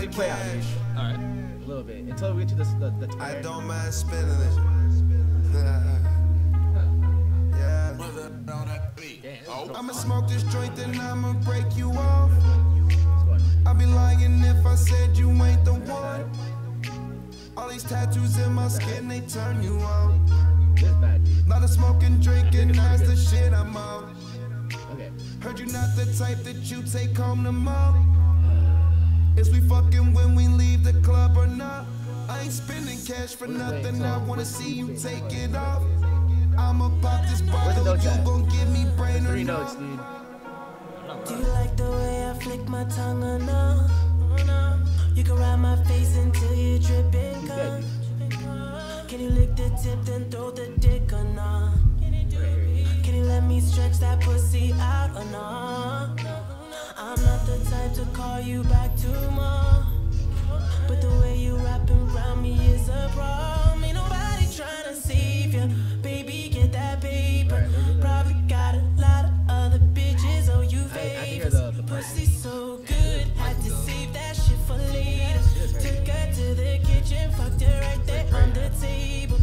let me play out. All right. A little bit until we get to the time. I don't mind spinning it. Yeah. I'ma smoke this joint, then I'ma break you off. I'd be lying if I said you ain't the one. All these tattoos in my skin, they turn you on. Not a smoking, drinking, that's the shit I'm on. Okay. Heard you not the type that you take home to mom. Is we fucking when we leave the club or not? I ain't spending cash for nothing, I wanna see you take it off. I'ma pop this bottle, you gon' give me brain or 3 not? notes, dude. Do you like the way I flick my tongue or no? You can ride my face until you dripping cum. Can you lick the tip then throw the dick or no? Can you let me stretch that pussy out or no? I'm not the type to call you back tomorrow, but the way you wrapping around me is a problem. Ain't nobody trying to save you, baby, get that paper. Probably got a lot of other bitches, oh you favors. Pussy so good, had to save that shit for later. Took her to the kitchen, fucked her right there on the table.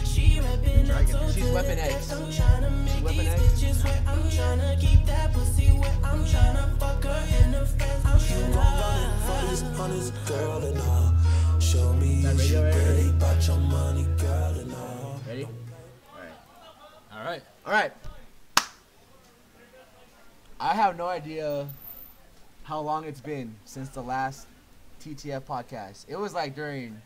She reppin' up so She's good Weapon that X. I'm tryna make Weapon these X. bitches where I'm tryna keep that pussy where I'm tryna fuck her and her friends. I'm tryna On this girl and all. Show me radio you ready? really about your money, girl and all. Ready? All right. All right. I have no idea how long it's been since the last T.T.F podcast. It was like during,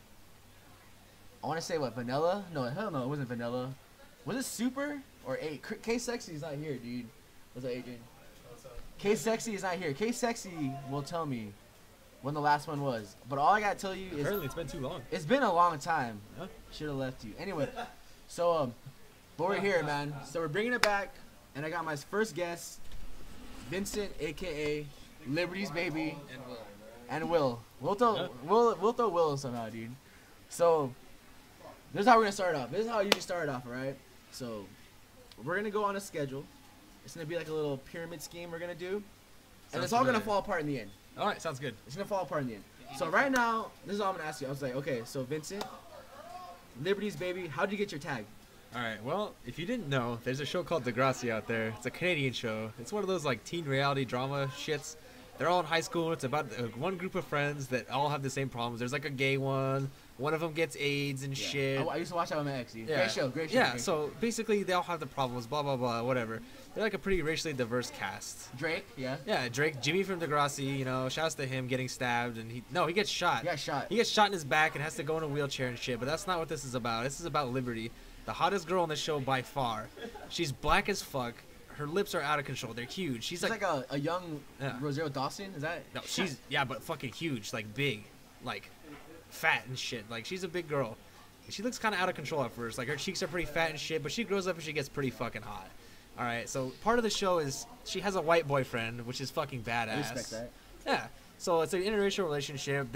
I want to say what, Vanilla? No, hell no, it wasn't Vanilla. Was it Super or 8? K-Sexy is not here, dude. What's up, Adrian? K-Sexy is not here. K-Sexy will tell me when the last one was. But all I got to tell you is Apparently it's been too long. it's been a long time. Huh? Should have left you. Anyway, so, but we're here, man. So we're bringing it back, and I got my first guest, Vincent, a.k.a. Liberty's Baby, and Will. We'll throw Will somehow, dude. So, this is how we're going to start off. This is how you just start off, all right? So, we're going to go on a schedule. It's going to be like a little pyramid scheme we're going to do. And Sounds it's all going to familiar. fall apart in the end. All right, sounds good. It's going to fall apart in the end. So, right now, this is all I'm going to ask you. I was like, okay, so Vincent, Liberty's Baby, how'd you get your tag? All right, well, if you didn't know, there's a show called Degrassi out there. It's a Canadian show. It's one of those like teen reality drama shits. They're all in high school. It's about one group of friends that all have the same problems. There's like a gay one. One of them gets AIDS and shit. I used to watch that with my ex, dude. Yeah. Great show, great show. Yeah, great so basically they all have the problems, blah, blah, blah, whatever. They're like a pretty racially diverse cast. Drake, yeah. Yeah, Drake, Jimmy from Degrassi, you know, shouts to him getting stabbed, and he gets shot. He got shot. He gets shot in his back and has to go in a wheelchair and shit, but that's not what this is about. This is about Liberty, the hottest girl on the show by far. She's black as fuck. Her lips are out of control. They're huge. She's She's like a young Yeah. Rosario Dawson, is that? no, she's, yeah, but fucking huge, like big, like fat and shit. Like, she's a big girl. She looks kind of out of control at first. Like, her cheeks are pretty fat and shit, but she grows up and she gets pretty fucking hot. All right, so part of the show is she has a white boyfriend, which is fucking badass. I respect that. Yeah. So it's an interracial relationship.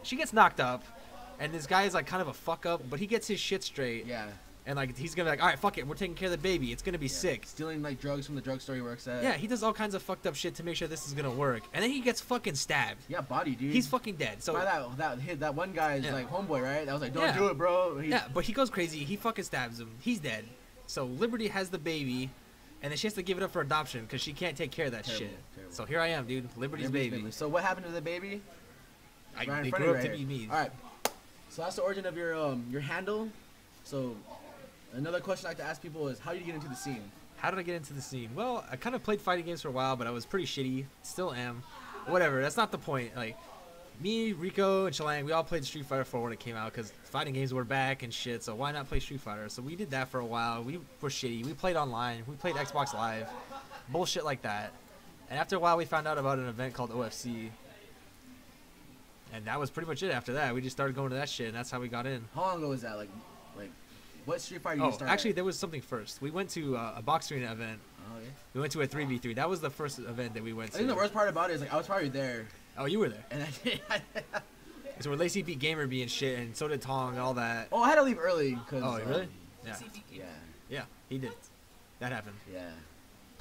She gets knocked up, and this guy is like kind of a fuck up, but he gets his shit straight. Yeah. And like he's gonna be like, all right, fuck it, we're taking care of the baby. It's gonna be sick. Stealing like drugs from the drugstore he works at. Yeah, he does all kinds of fucked up shit to make sure this is gonna work, and then he gets fucking stabbed. Yeah, body, dude. He's fucking dead. So By that one guy is Yeah. like homeboy, right? That was like, don't Yeah. do it, bro. yeah, but he goes crazy. He fucking stabs him. He's dead. So Liberty has the baby, and then she has to give it up for adoption because she can't take care of that Terrible, shit. terrible. So here I am, dude. Liberty's baby. So what happened to the baby? I, Right in they front grew of up you to right be here. me. All right. So that's the origin of your handle. So another question I like to ask people is, how did you get into the scene? How did I get into the scene? Well, I kind of played fighting games for a while, but I was pretty shitty. Still am. Whatever. That's not the point. Like, me, Rico, and Shalang, we all played Street Fighter 4 when it came out because fighting games were back and shit, so why not play Street Fighter? So we did that for a while. We were shitty. We played online. We played Xbox Live. Bullshit like that. And after a while, we found out about an event called OFC. And that was pretty much it after that. We just started going to that shit, and that's how we got in. How long ago was that? Like what Street Fighter did Oh, you start? actually, there was something first. We went to a box arena event. Oh, yeah. We went to a 3v3. That was the first event that we went I to. think the worst part about it is like I was probably there, Oh, you were there. and It's where Lacey beat Gamer B and shit, and so did Tong and all that. I had to leave early because. Oh, really? Yeah. Yeah, Yeah, he did. That happened. yeah.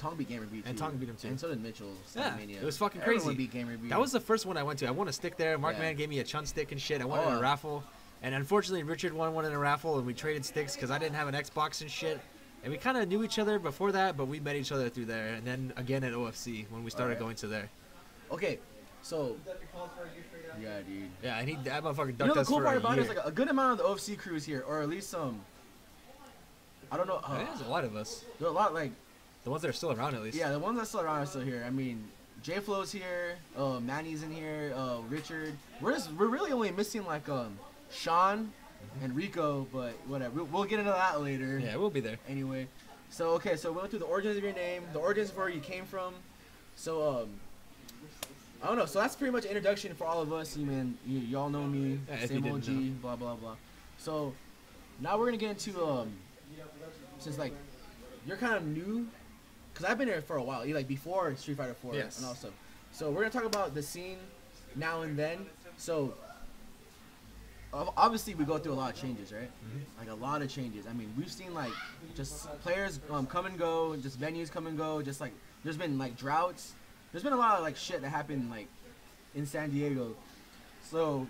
Tong beat Gamer B too. And Tong beat him too. And so did Mitchell. Yeah, Mania. it was fucking Everyone crazy. beat Gamer B. That was the first one I went to. I won a stick there. Mark Yeah. Man gave me a chun stick and shit. I won it in a raffle. And unfortunately, Richard won one in a raffle, and we traded sticks because I didn't have an Xbox and shit. And we kind of knew each other before that, but we met each other through there. And then again at OFC when we started going to there. Okay, so yeah, dude. Yeah, and that motherfucker You ducked know the us cool for part a about year. it is like a good amount of the OFC crews here, or at least some. I don't know. There's a lot of us. There are a lot like The ones that are still around at least. yeah, the ones that still around are still here. I mean, J Flow's here, Manny's in here, Richard. We're really only missing like Sean and Rico, but whatever. We'll get into that later. Yeah, we'll be there. Anyway, so okay, so we went through the origins of your name, the origins of where you came from. So I don't know. So that's pretty much an introduction for all of us. Y'all know me, Yeah, if you same didn't OG, know. blah blah blah. So now we're gonna get into since like you're kind of new, cause I've been here for a while, like before Street Fighter 4 Yes. and all stuff. So we're gonna talk about the scene now and then. So obviously we go through a lot of changes, right? Like a lot of changes. I mean, we've seen like just players come and go, just venues come and go, just like there's been like droughts. There's been a lot of like shit that happened like in San Diego. So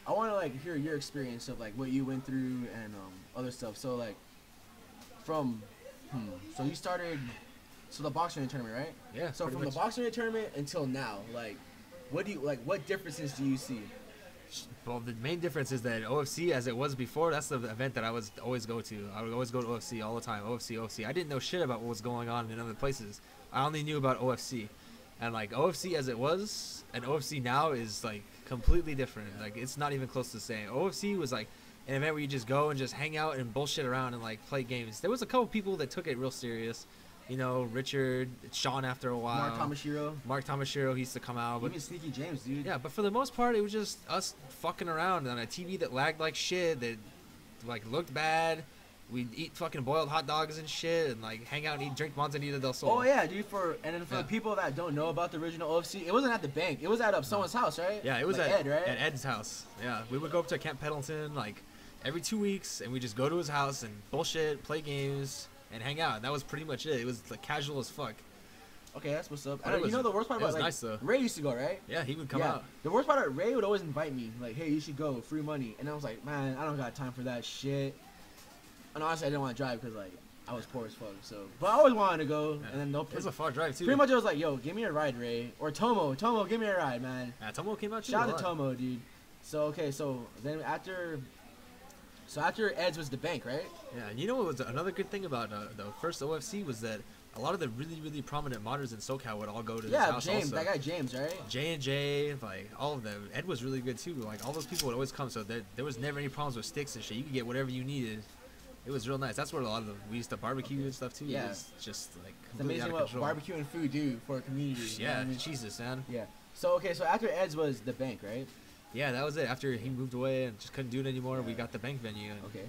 I want to like hear your experience of like what you went through and other stuff. So like from so you started the boxing tournament, right? Yeah. So pretty from much. the boxing tournament until now, like what differences do you see? Well, the main difference is that OFC, as it was before, that's the event that I was always go to. I would always go to OFC all the time. OFC. I didn't know shit about what was going on in other places. I only knew about OFC. And like OFC as it was and OFC now is like completely different. Like it's not even close to the same. OFC was like an event where you just go and just hang out and bullshit around and like play games. There was a couple people that took it real serious. You know, Richard, Sean after a while. Mark Tomashiro, he used to come out. But Even Sneaky James, dude. yeah, but for the most part, it was just us fucking around on a TV that lagged like shit, that like looked bad. We'd eat fucking boiled hot dogs and shit, and like hang out and drink Manzanita del Sol. Oh yeah, dude. For the people that don't know about the original OFC, it wasn't at the bank. It was at someone's house, right? Yeah, it was like at Ed, right? At Ed's house. Yeah, we would go up to Camp Pendleton like every 2 weeks, and we just go to his house and bullshit, play games, and hang out. And that was pretty much it. It was like casual as fuck. Okay, that's what's up. But You know the worst part it about was like nice, though. Ray used to go, right? Yeah, he would come yeah. out. The worst part, Ray would always invite me, like, hey, you should go, free money. And I was like, man, I don't got time for that shit. And honestly, I didn't want to drive because like I was poor as fuck. So, but I always wanted to go. Yeah. And then It was a far drive too. pretty much it was like, yo, give me a ride, Ray, or Tomo, give me a ride, man. Yeah, Tomo came out too. Shout a out to lot. Tomo, dude. So okay, so then after Ed's was the bank, right? Yeah, and you know what was another good thing about the first OFC was that a lot of the really, really prominent modders in SoCal would all go to his Yeah, house James, also. that guy James, right? J&J, like all of them. Ed was really good too. Like all those people would always come, so there was never any problems with sticks and shit. You could get whatever you needed. It was real nice. That's where a lot of we used to barbecue and stuff too. Yeah. It was just like It's completely out amazing of what control. barbecue and food do for a community. You know Yeah, what I mean? Jesus, man. Yeah. So okay, so after Ed's was the bank, right? Yeah, that was it. After he moved away and just couldn't do it anymore, we got the bank venue. And Okay.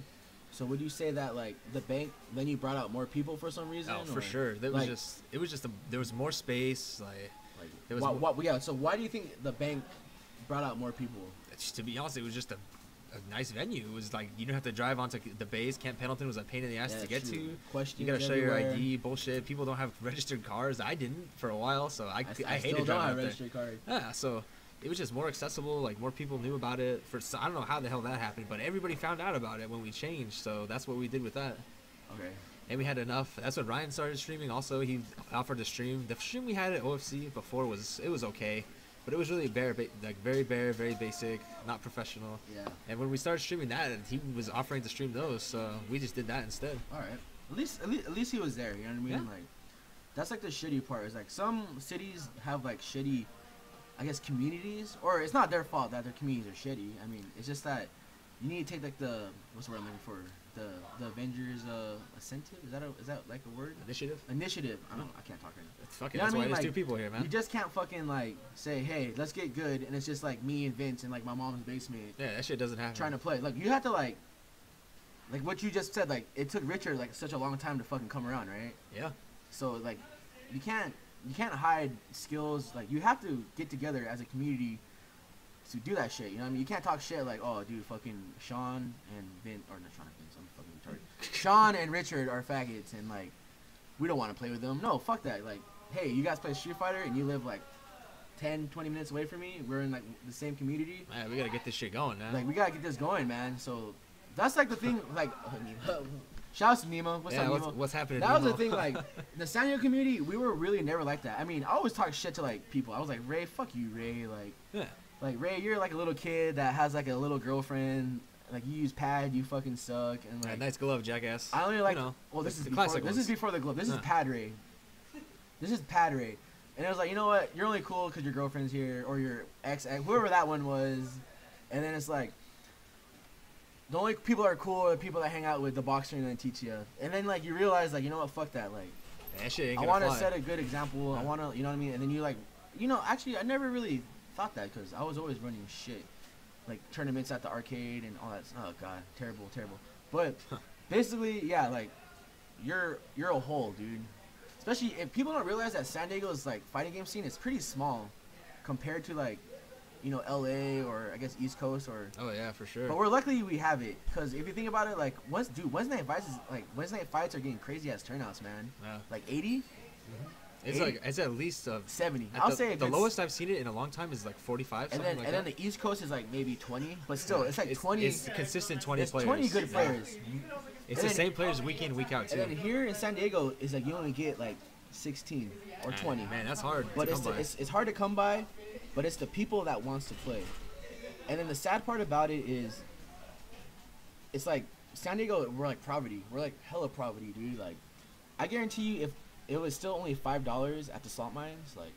So would you say that like the bank venue brought out more people for some reason? oh, for or, sure. There like, was just there was more space. There was yeah. So why do you think the bank brought out more people? to be honest, it was just a nice venue. It was like you don't have to drive onto the base. Camp Pendleton was a pain in the ass Yeah, to get true. to. Questions You gotta show your everywhere. ID, bullshit. People don't have registered cars. I didn't for a while, so I still hated don't driving have out there. registered card. Yeah, so it was just more accessible. Like more people knew about it. I don't know how the hell that happened, but everybody found out about it when we changed. So that's what we did with that. Okay. And we had enough. That's when Ryan started streaming. Also, he offered to stream. The stream we had at OFC before was okay, but it was really very bare, very basic, not professional. Yeah. And when we started streaming that, he was offering to stream those, so we just did that instead. All right. At least he was there. You know what I mean? Yeah. Like, that's like the shitty part. Is like some cities have like shitty, I guess, communities, or it's not their fault that their communities are shitty. I mean, it's just that you need to take like what's the word I'm looking for? The Avengers incentive. Is that like a word? Initiative? Initiative. I can't talk right now. Fuck it, You know that's what I why mean? there's Like, two people here, man. You just can't fucking like say, hey, let's get good, and it's just like me and Vince in like my mom's basement Yeah, that shit doesn't happen. trying to play. Like you have to like what you just said. Like it took Richard like such a long time to fucking come around, right? Yeah. So like you can't hide skills. Like you have to get together as a community to do that shit. You know what I mean? You can't talk shit like, oh, dude, fucking Sean and Vince, or not Sean and Vince. I'm fucking retarded. Sean and Richard are faggots, and like we don't want to play with them. No, fuck that. Like, hey, you guys play Street Fighter and you live like 10, 20 minutes away from me. We're in like the same community. Man, we gotta get this shit going, man. Like, we gotta get this going, man. So that's like the thing. Like, shout out to Nemo. What's up, Nemo? What's happening? That was the thing. Like, the San Diego community, we were really never like that. I mean, I always talk shit to like people. I was like, Ray, fuck you, Ray. Like, Yeah. Like, Ray, you're like a little kid that has like a little girlfriend. Like, you use pad, you fucking suck. And like, nice glove, jackass. I only like. You know, well, this is the before. classic This ones. is before the glove. This is pad Ray. This is pad Ray. And it was like, you know what? You're only cool because your girlfriend's here or your ex, whoever that one was. And then it's like, the only people that are cool are the people that hang out with the boxer and then T.T.F. And then like you realize like, you know what? Fuck that. Like, That shit ain't I gonna want to fly. set a good example. I want to, you know what I mean? And then you like, you know, actually, I never really thought that because I was always running shit, like tournaments at the arcade and all that. Oh god, terrible, terrible. But basically, yeah, like you're a whole dude. Especially if people don't realize that San Diego's like fighting game scene is pretty small compared to like, you know, LA or I guess East Coast or. Oh yeah, for sure. But we're lucky we have it because if you think about it, like Wednesday night fights are getting crazy ass turnouts, man. Yeah. Like 80. It's 80? like it's at least 70. At I'll the, say the lowest I've seen it in a long time is like 45. And then the East Coast is like maybe 20, but still it's like 20. It's consistent 20 it's players. 20 good players. It's And the then- same players week in week out And then too. here in San Diego is like you only get like 16 or 20. Man, that's hard. But to it's, come by. it's hard to come by, but it's the people that wants to play. And then the sad part about it is, it's like San Diego, we're like poverty. We're like hella poverty, dude. Like, I guarantee you, if it was still only $5 at the salt mines, like,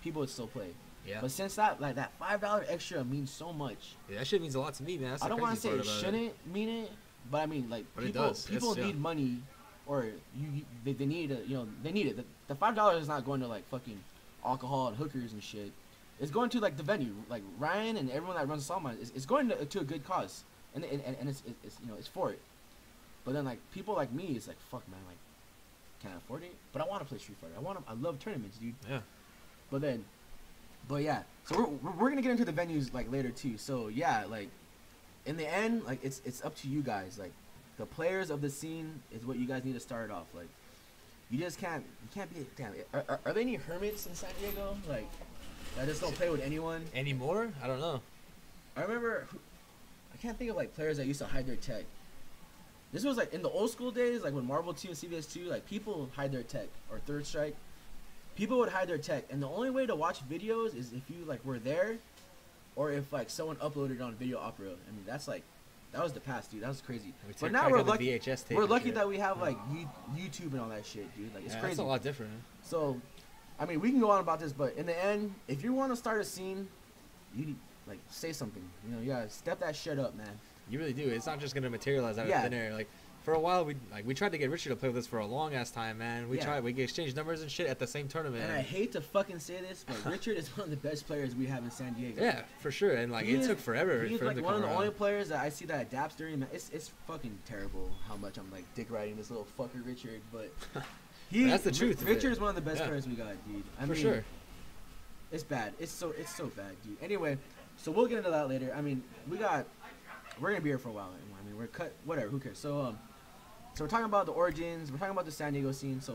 people would still play. Yeah. But since that, like, that $5 extra means so much. Yeah, that shit means a lot to me, man. That's I the don't want to crazy say part it about shouldn't mean it, but I mean, like, But it people does. people It's- need yeah. money, or they need it. You know, they need it. The $5 is not going to like fucking alcohol and hookers and shit. It's going to like the venue, like Ryan and everyone that runs the salt mines. It's going to a good cause, and it's you know it's for it. But then like people like me, it's like fuck man, like can I afford it? But I want to play Street Fighter. I love tournaments, dude. Yeah. But yeah, so we're gonna get into the venues like later too. So yeah, like in the end, like it's up to you guys. Like the players of the scene is what you guys need to start off. Like you can't be damn. Are there any hermits in San Diego? Like that just don't play with anyone? Anymore? I don't know. I remember, I can't think of like players that used to hide their tech. This was like in the old school days, like when Marvel 2 and CVS 2, like people hide their tech or Third Strike. People would hide their tech, and the only way to watch videos is if you like were there, or if like someone uploaded it on Video Opera. I mean, that's like, that was the past, dude. That was crazy. But now we're lucky. VHS tape We're and lucky shit. that we have like YouTube and all that shit, dude. Like it's Yeah, crazy. That's a lot different. So, I mean, we can go on about this, but in the end, if you want to start a scene, you need, like say something. You know, you gotta step that shit up, man. You really do. It's not just gonna materialize out Yeah. of thin air. Like for a while, we tried to get Richard to play with us for a long ass time, man. We Yeah. exchanged numbers and shit at the same tournament. And I hate to fucking say this, but Richard is one of the best players we have in San Diego. Yeah, for sure. And like He it is- took forever He's for him like to one come of the around. only players that I see that adapts during. It's fucking terrible how much I'm like dick riding this little fucker Richard, but That's the truth of it. Richard is one of the best Yeah. players we got, dude. I For mean, sure. It's bad. It's so bad, dude. Anyway, so we'll get into that later. I mean, we're gonna be here for a while. I mean, we're cut. Whatever. Who cares? So so we're talking about the origins. We're talking about the San Diego scene. So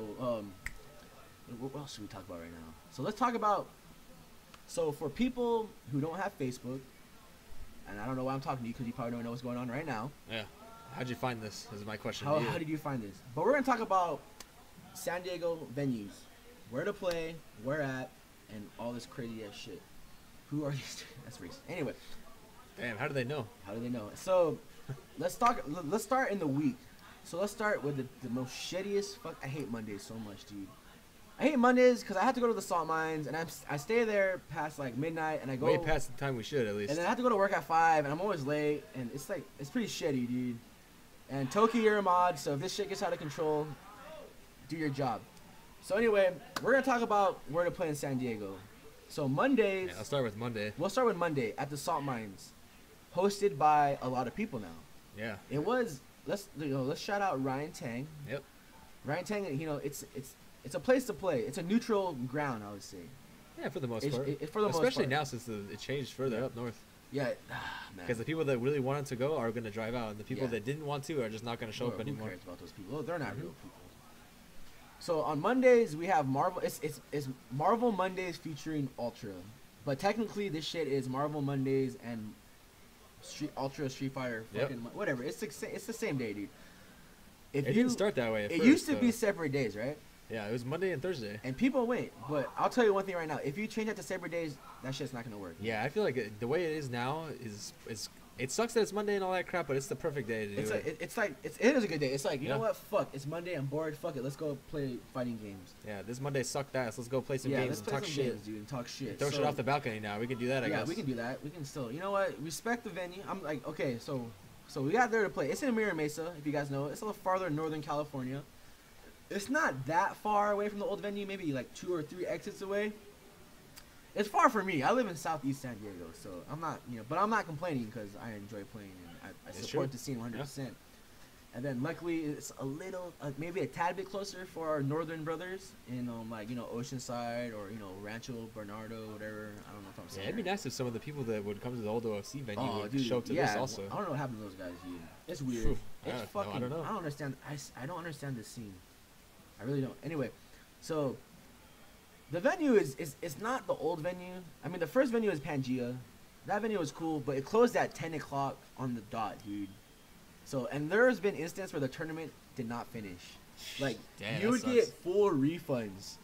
what else should we talk about right now? So let's talk about. So for people who don't have Facebook, and I don't know why I'm talking to you because you probably don't know what's going on right now. Yeah. How'd you find this? Is my question. How, to you. how did you find this? But we're gonna talk about San Diego venues, where to play, where at, and all this crazy ass shit. Who are these? That's racist. Anyway, Damn, how do they know? how do they know? So let's talk. Let's start in the week. So let's start with the most shittiest. Fuck, I hate Mondays so much, dude. I hate Mondays because I have to go to the salt mines and I stay there past like midnight and I go Way past the time we should at least. and then I have to go to work at 5 and I'm always late and it's like it's pretty shitty, dude. And Toki, you're a mod, so if this shit gets out of control, do your job. So anyway, we're gonna talk about where to play in San Diego. So Mondays, Yeah, I'll start with Monday. we'll start with Monday at the salt mines, hosted by a lot of people now. Yeah. It was let's shout out Ryan Tang. Yep. Ryan Tang, you know, it's a place to play. It's a neutral ground, I would say. Yeah, for the most It's- part. for the most Especially part. now since it changed further Yeah. up north. Yeah, man. Because the people that really wanted to go are going to drive out, and the people Yeah. that didn't want to are just not going to show up Who anymore. cares about those people? They're not real people. So on Mondays we have Marvel. It's Marvel Mondays featuring Ultra, but technically this shit is Marvel Mondays and Ultra Street Fighter. Fucking whatever. It's the same day, dude. It didn't start that way. At it first, used to be separate days, right? Yeah, it was Monday and Thursday. And people wait, but I'll tell you one thing right now. If you change that to separate days, that shit's not gonna work. Yeah, I feel like the way it is now is it sucks that it's Monday and all that crap, but it's the perfect day to do it. It is a good day. It's like, you know what? Fuck, it's Monday. I'm bored. Fuck it. Let's go play fighting games. Yeah, this Monday sucked ass. Let's go play some games and talk shit. Games, dude, and talk shit. Throw shit off the balcony now. We can do that, I guess. Yeah, we can do that. We can still, you know what? Respect the venue. I'm like, okay, so we got there to play. It's in Mira Mesa, if you guys know. It's a little farther in Northern California. It's not that far away from the old venue, maybe like 2 or 3 exits away. It's far for me. I live in Southeast San Diego, so I'm not, but I'm not complaining because I enjoy playing and I support the scene 100%. Yeah. And then luckily it's a little, maybe a tad bit closer for our northern brothers in like Oceanside or Rancho Bernardo, whatever. I don't know if I'm saying. Yeah, it'd be nice if some of the people that would come to the old OFC venue would show up to this also. I don't know what happened to those guys, dude. It's weird. It's fucking. I don't know. I don't understand. I don't understand this scene. I really don't. Anyway, so the venue is not the old venue. I mean, the first venue is Pangea. That venue was cool, but it closed at 10 o'clock on the dot, dude. So, and there's been instances where the tournament did not finish. Like, you would get full refunds.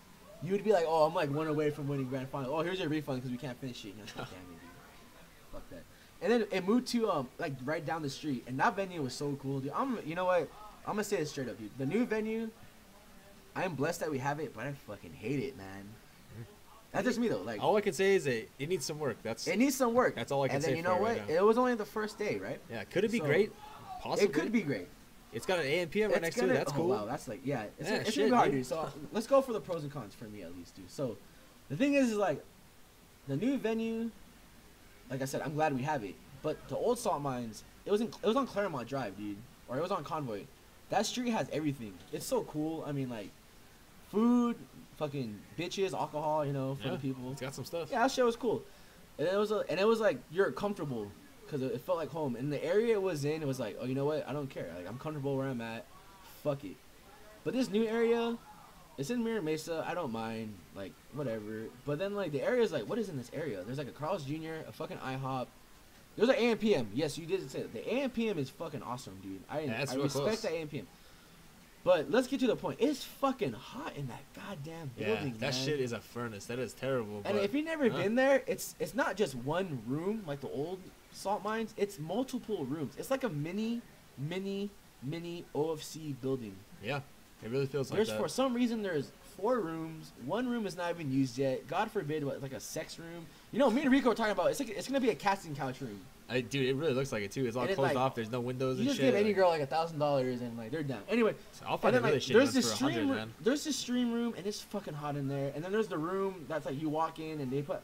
You would be like, oh, I'm like 1 away from winning grand final. Oh, here's your refund because we can't finish it. Like, damn it, dude. Fuck that. And then it moved to like right down the street, and that venue was so cool, dude. You know what? I'm gonna say it straight up, dude. The new venue, I'm blessed that we have it, but I fucking hate it, man. That's just me though. Like, all I can say is it needs some work. It needs some work. That's all I can say. And then you know what? Right now. It was only the first day, right? Yeah. Could it be great? Possibly. It could be great. It's got an AM PM right next to it. That's cool. Wow, that's like it's gonna be hard, dude. So let's go for the pros and cons for me at least, dude. So the thing is like the new venue. Like I said, I'm glad we have it. But the old salt mines, it was on Claremont Drive, dude, or it was on Convoy. That street has everything. It's so cool. I mean, like food, fucking bitches, alcohol, for the people. It's got some stuff. Yeah, that shit was cool. And it was like you're comfortable because it felt like home. And the area it was in, it was like, oh, you know what? I don't care. Like, I'm comfortable where I'm at. Fuck it. But this new area, it's in Mira Mesa. I don't mind. Like, whatever. But then, like, the area is like, what is in this area? There's like a Carl's Jr., a fucking IHOP. There's an AMPM. Yes, you did say that. The AMPM is fucking awesome, dude. I respect the AMPM. But let's get to the point. It's fucking hot in that goddamn building, that shit is a furnace. That is terrible. And if you've never been there, it's not just one room like the old salt mines. It's multiple rooms. It's like a mini OFC building. Yeah, it really feels like that. For some reason, there's 4 rooms. 1 room is not even used yet. God forbid, like a sex room. Me and Rico were talking about it's gonna be a casting couch room. Dude, it really looks like it too. It's all closed off. There's no windows and shit. You just give any girl like $1,000 and like they're down. Anyway, so I'll find it really shitty ones for 100, man. There's this stream room and it's fucking hot in there. And then there's the room that's like you walk in and they put,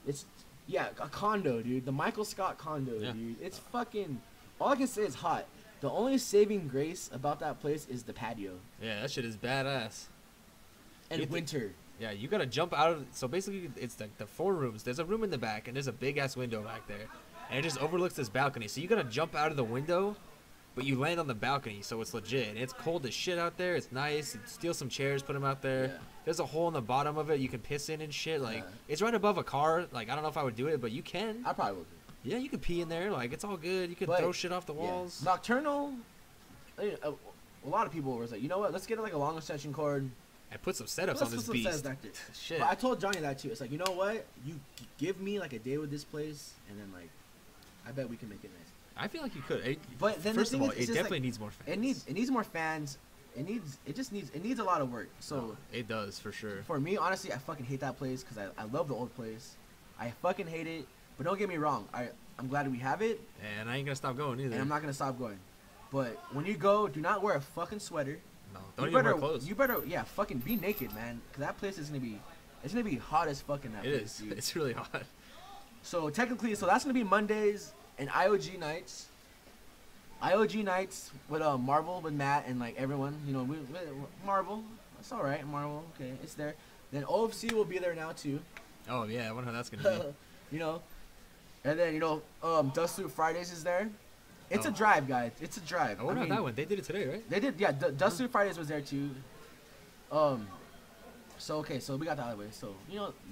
a condo, dude. The Michael Scott condo, dude. It's fucking. All I can say is hot. The only saving grace about that place is the patio. Yeah, that shit is badass. And winter. Yeah, you gotta jump out of. So basically, it's like the 4 rooms. There's a room in the back, and there's a big ass window back there, and it just overlooks this balcony. So you gotta jump out of the window, but you land on the balcony, so it's legit. And it's cold as shit out there. It's nice. You steal some chairs, put them out there. Yeah. There's a hole in the bottom of it you can piss in and shit. Like it's right above a car. Like I don't know if I would do it, but you can. I probably would. Yeah, you can pee in there. Like it's all good. You can throw shit off the walls. Nocturnal. A lot of people were like, you know what? Let's get like a long extension cord. And put some setups on this beast. Shit. But I told Johnny that too. It's like, you know what? You give me like a day with this place, and then like, I bet we can make it nice. I feel like you could. But then first of all, it definitely needs more fans. It needs more fans. It needs a lot of work. So it does for sure. For me, honestly, I fucking hate that place because I love the old place. I fucking hate it. But don't get me wrong. I'm glad we have it. And I ain't gonna stop going either. And I'm not gonna stop going. But when you go, do not wear a fucking sweater. No, don't even wear clothes. You better, fucking be naked, man. Cause that place is gonna be hot as fuck in that place. It is. Dude. It's really hot. So technically, that's gonna be Mondays and IOG nights. IOG nights with Marvel, with Matt and like everyone. Marvel. It's all right, Marvel. Okay, it's there. Then OFC will be there now too. Oh yeah, I wonder how that's gonna be. And then Dust Suit Fridays is there. It's a drive, guys. It's a drive. I wonder how that went. They did it today, right? They did, yeah. Dust Suit Fridays was there too. So okay, so we got that out of the way. So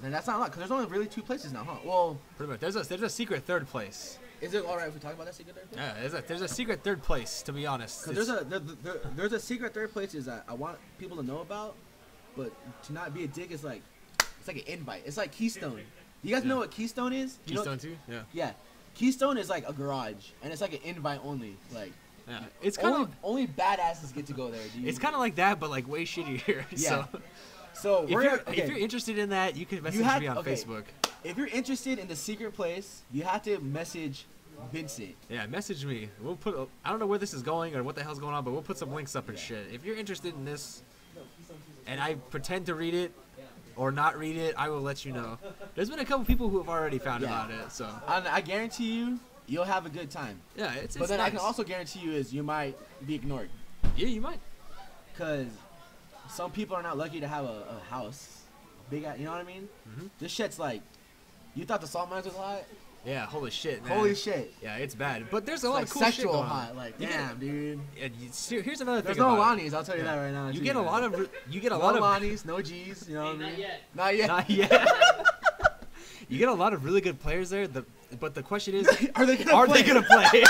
then that's not a lot because there's only really 2 places now, huh? Well, Pretty much. There's a secret third place. is it all right if we talk about that secret third place? Yeah, there's a secret third place. To be honest, Because there's a secret third place is that I want people to know about, but to not be a dick is like it's like an invite. It's like Keystone. You guys know what Keystone is? You know- Keystone too. Yeah. Yeah, Keystone is like a garage, and it's like an invite only. Like Yeah. It's kind of only badasses get to go there, dude. it's kind of like that, but like way shittier. Yeah. So So if if you're interested in that, you can message me on Facebook. If you're interested in the secret place, you have to message Vincent. Yeah, message me. We'll put. I don't know where this is going or what the hell's going on, but we'll put some links up and shit. If you're interested in this, and I pretend to read it or not read it, I will let you know. There's been a couple people who have already found about it, so I guarantee you'll have a good time. yeah, it's. But then nice. I can also guarantee you is you might be ignored, Yeah, you might. cause some people are not lucky to have a house, big. You know what I mean? Mhm. This shit's like, you thought the salt mines was hot? Yeah, holy shit, man. Holy shit! Yeah, it's bad. But there's a It's lot like of cool shit sexual going hot. on. Like You damn, dude. And here's another There's thing no about it. Lonnies. I'll tell you that right now. You get a lot of no Lonnies, no G's. You know what I mean? Not yet. Not yet. You get a lot of really good players there. But the question is, Are they gonna are play? they gonna play?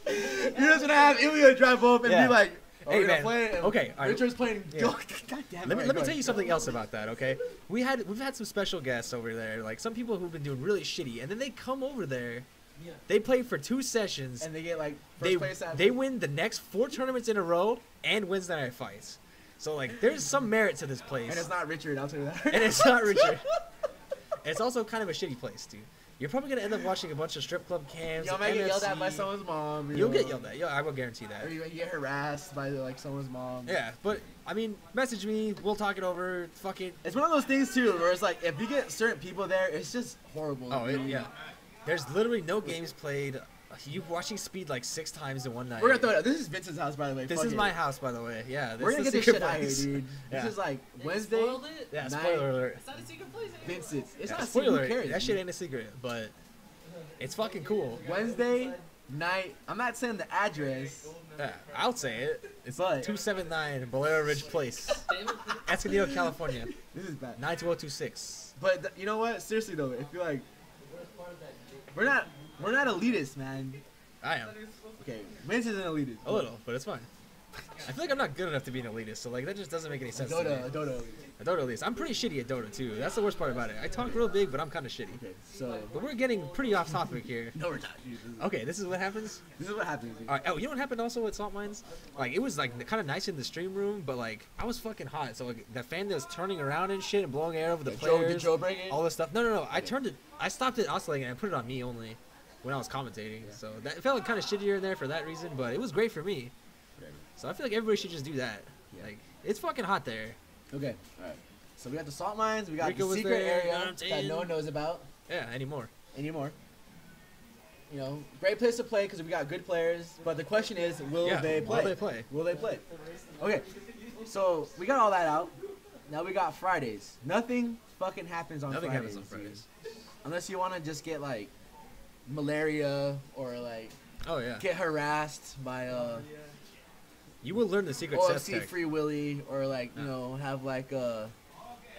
You're just gonna have Ilya drive up and Yeah. be like, "Oh, Hey, we're gonna man. play it," and Okay, all right. Richard's playing. Yeah. God damn it. Let me tell you something else about that, okay? We've had some special guests over there, like some people who've been doing really shitty, and then they come over there, they play for 2 sessions, And they get like first place at they win the next 4 tournaments in a row and Wednesday night fights. So like, there's some merit to this place, And it's not Richard. I'll tell you that. and it's not Richard. It's also kind of a shitty place, dude. You're probably gonna end up watching a bunch of strip club cams. Y'all and might get yelled at by MFC. someone's mom. You'll get yelled at. Yeah, I will guarantee that. Or you get harassed by like someone's mom. Yeah, but I mean, message me. We'll talk it over. Fuck it. It's one of those things too, where it's like if you get certain people there, it's just horrible. Oh dude. yeah. There's literally no games played. You watching speed like 6 times in one night. We're gonna throw it out. This is Vincent's house, by the way. This Fuck is it. my house, by the way. Yeah. We're gonna is get the this secret shit out here, place. dude. Yeah. This is like Wednesday. Yeah. night. Spoiler alert. It's not a secret place. Vincent's. It's Yeah, not spoiler Who alert. cares? That shit ain't a secret, but it's fucking cool. Wednesday night. I'm not saying the address. Yeah, I'll say it. It's But- 279 Bolero Ridge Place, Escondido, California, This is bad. 92026. But you know what? Seriously though, if you're like, we're not elitist, man. I am Okay, Vince is an elitist. a little, but it's fine. I feel like I'm not good enough to be an elitist, so like that just doesn't make any sense to me. Dota. A Dota elitist. I'm pretty shitty at Dota too. That's the worst part about it. I talk real big, but I'm kind of shitty. Okay, so But we're getting pretty off topic here. no, we're not. Dude. Okay, this is what happens. This is what happens. Dude. All right. Oh, you know what happened also with Salt Mines? Like it was like kind of nice in the stream room, but like I was fucking hot. So like the fan that was turning around and shit and blowing air over the players, Did Joe break it? all this stuff. No. I turned it. I stopped it oscillating and I put it on me only when I was commentating. So that it felt kind of shittier in there for that reason, but it was great for me. So I feel like everybody should just do that. Yeah. Like it's fucking hot there. Okay, all right. So we got the salt mines. We got Rico the was secret there, you know area what I'm that saying? no one knows about Yeah, anymore. anymore. You know, great place to play because we got good players. But the question is, will Yeah, they will play? they play? Will they play? Okay, so we got all that out. Now we got Fridays. Nothing fucking happens on Nothing Fridays. happens on dude. Fridays. Unless you want to just get like malaria or like Oh yeah. get harassed by You will learn the secret set OFC tech. Free Willy or like you know have like Yeah,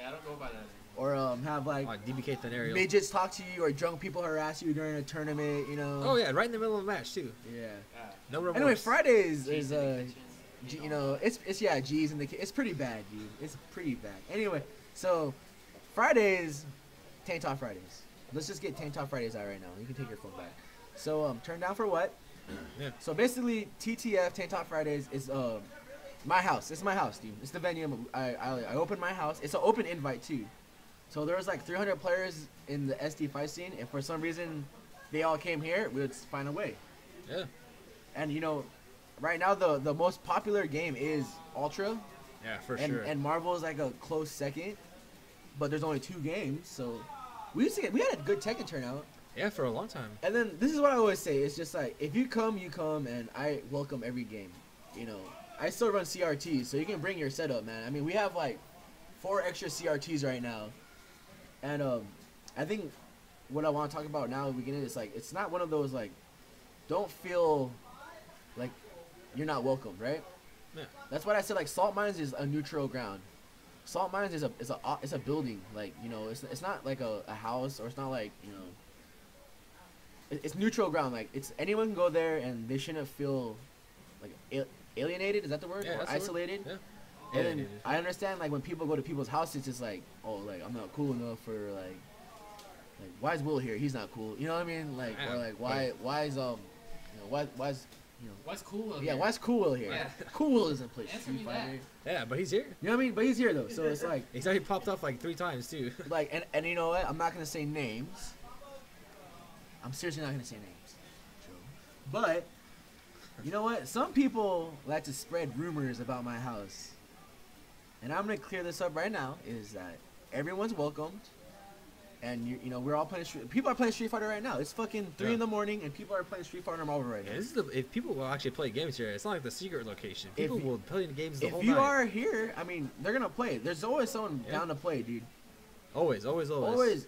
I don't go by that. or have like Like DBK Thenario. midgets talk to you or drunk people harass you during a tournament. You know. Oh yeah, right in the middle of a match too. Yeah. No remorse. Anyway, Fridays is you know, it's yeah, G's in the it's pretty bad, dude. It's pretty bad. Anyway, so Fridays, Tank Top Fridays. Let's just get Tank Top Fridays out right now. You can take your phone back. So turn down for what? Yeah. So basically, T.T.F. Tank Top Fridays is my house. It's my house, dude. It's the venue. I opened my house. It's an open invite too. So there was like 300 players in the SD5 scene, and for some reason, they all came here. We would find a way. Yeah. And you know, right now the most popular game is Ultra, Yeah, for and sure. and Marvel is like a close second. But there's only 2 games, so we had a good Tekken turnout. Yeah, for a long time. And then this is what I always say: it's just like if you come, and I welcome every game. You know, I still run CRTs, so you can bring your setup, man. I mean, we have like 4 extra CRTs right now, and I think what I want to talk about now at the beginning is like it's not one of those like don't feel like you're not welcome, right? Yeah. That's what I said. Like Salt Mines is a neutral ground. Salt Mines is a building. Like, you know, it's not like a house, or it's not like, you know. It's neutral ground. Like, it's anyone can go there and they shouldn't feel like alienated. Is that the word? Yeah, or that's the isolated. word. And then Alienated. I understand, like, when people go to people's houses, it's just like, oh, like, I'm not cool enough for like why is Will here? He's not cool. You know what I mean? Like, Yeah. or like why is you know, why is, you know. What's cool? Yeah, why is Cool Will here? Yeah. Cool Will isn't place. Answer me that. Yeah, but he's here. You know what I mean? But he's here though, so it's like, He's already popped up like 3 times too. like, and you know what? I'm not gonna say names. I'm seriously not gonna say names. But you know what? Some people like to spread rumors about my house, and I'm gonna clear this up right now. Is that everyone's welcomed, and you know we're all playing people are playing Street Fighter right now. It's fucking 3 in the morning, and people are playing Street Fighter Marvel right now. Yeah, this is if people will actually play games here, it's not like the secret location. People will play the games the whole If you night. are here, I mean, they're gonna play. There's always someone Yeah. down to play, dude. Always.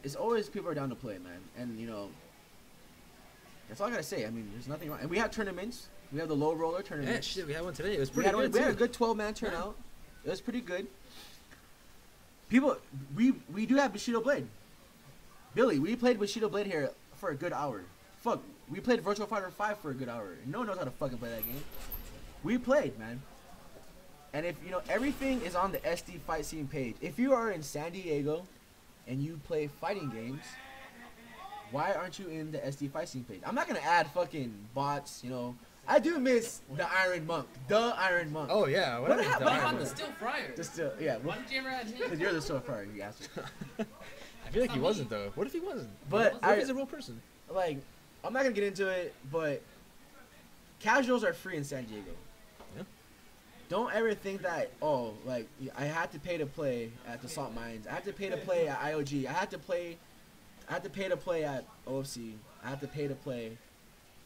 It's always people are down to play, man. And you know, that's all I gotta say. I mean, there's nothing wrong. And we have tournaments. We have the low roller Yeah, tournament. shit, we had one today. It was We pretty had, good. we had a too. good 12-man turnout. It was pretty good. People, we do have Bushido Blade. Billy, we played Bushido Blade here for a good hour. Fuck, we played Virtual Fighter 5 for a good hour. No one knows how to fucking play that game. We played, man. And if, you know, everything is on the SD Fight Scene page. If you are in San Diego and you play fighting games, why aren't you in the SD Fight Scene page? I'm not gonna add fucking bots, you know. I do miss the Iron Monk. The Iron Monk. Oh yeah. What What happened? What happened? about the Steel Fryer? Just yeah, Why did you ever add him? because you're the Soul Fire, you asshole. I feel like he wasn't though. What if he wasn't? But what if he's a real person? Like, I'm not gonna get into it, but casuals are free in San Diego. Yeah. Don't ever think that, oh, like, I had to pay to play at the Salt Mines. I had to pay to play at IOG. I had to pay to play at OFC. I had to pay to play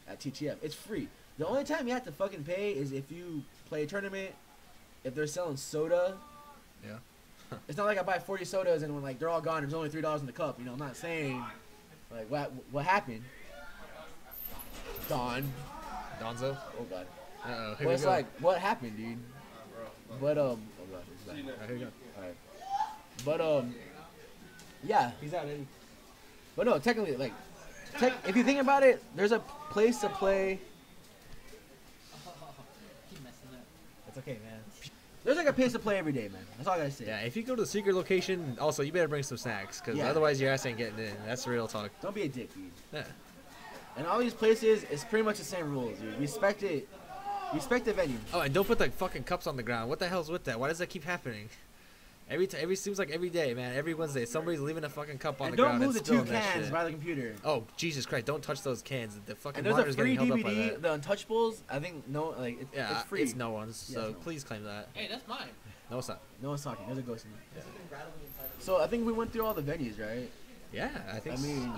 at T.T.F. It's free. The only time you have to fucking pay is if you play a tournament, if they're selling soda. Yeah. It's not like I buy 40 sodas and when like they're all gone, there's only $3 in the cup. You know, I'm not saying like what happened. Don. Donzo. Oh god. Uh oh. Here Well, we it's go. like what happened, dude. But oh god, it's back. Alright, here we go. Alright. But yeah. He's out, Eddie. But no, technically, like, if you think about it, there's a place to play. Keep messing up. That's okay, man. There's like a place to play every day, man. That's all I gotta say. Yeah, if you go to the secret location, also you better bring some snacks, because Yeah. otherwise your ass ain't getting in. That's real talk. Don't be a dick, dude. Yeah. And all these places, it's pretty much the same rules, dude. Respect it. Respect the venue. Oh, and don't put the fucking cups on the ground. What the hell's with that? Why does that keep happening? Seems like every day, man. Every Wednesday, somebody's leaving a fucking cup on And the don't ground move and the two spilling that cans shit. by the computer. Oh, Jesus Christ! Don't touch those cans. The fucking And there's a monitor's free getting held up by DVD, that. The Untouchables. I think Yeah, it's free. it's no one's. Yeah, So it's no please claim that. Hey, that's mine. No, it's not. No one's talking. There's a ghost in it. So I think we went through all the venues, right? Yeah, I think. I mean,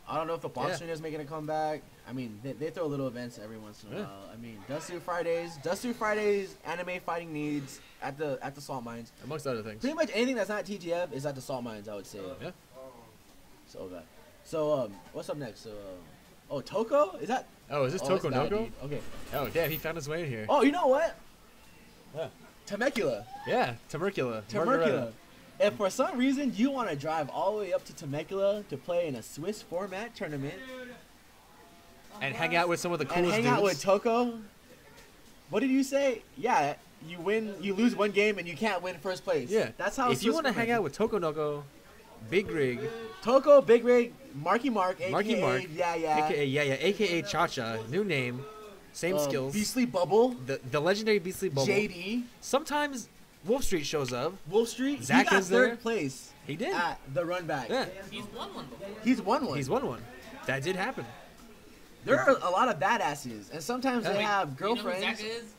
I don't know if the Boston is making a comeback. I mean, they throw little events every once in a Yeah. while. I mean, Dusty Fridays, anime fighting needs at the Salt Mines. amongst other things. Pretty much anything that's not TTF is at the Salt Mines, I would say. Yeah. So okay. So what's up next? So oh, Toko? Is that? Oh, is this Oh, Toko it's bad, Noko? dude. Okay. Oh, damn, he found his way in here. Oh, you know what? Yeah. Temecula. Yeah, Temecula. Temecula. If for some reason you want to drive all the way up to Temecula to play in a Swiss format tournament And hang out with some of the and coolest hang dudes. out with Toko, what did you say? Yeah, you lose one game and you can't win first place. Yeah, that's how. If you want want to hang out with Toko Noko, Big Rig, Toko, Big Rig, Marky Mark, aka Marky Mark, yeah, aka Cha Cha, new name, same skills. Beastly Bubble, The legendary Beastly Bubble. JD, Sometimes Wolf Street shows up. Wolf Street. Zach he got is there. third place He did. at the run back. Yeah, He's won one before. He's won one. he's won one. That did happen. There are a lot of badasses, and sometimes they Wait, have Do you know who girlfriends. Zach is?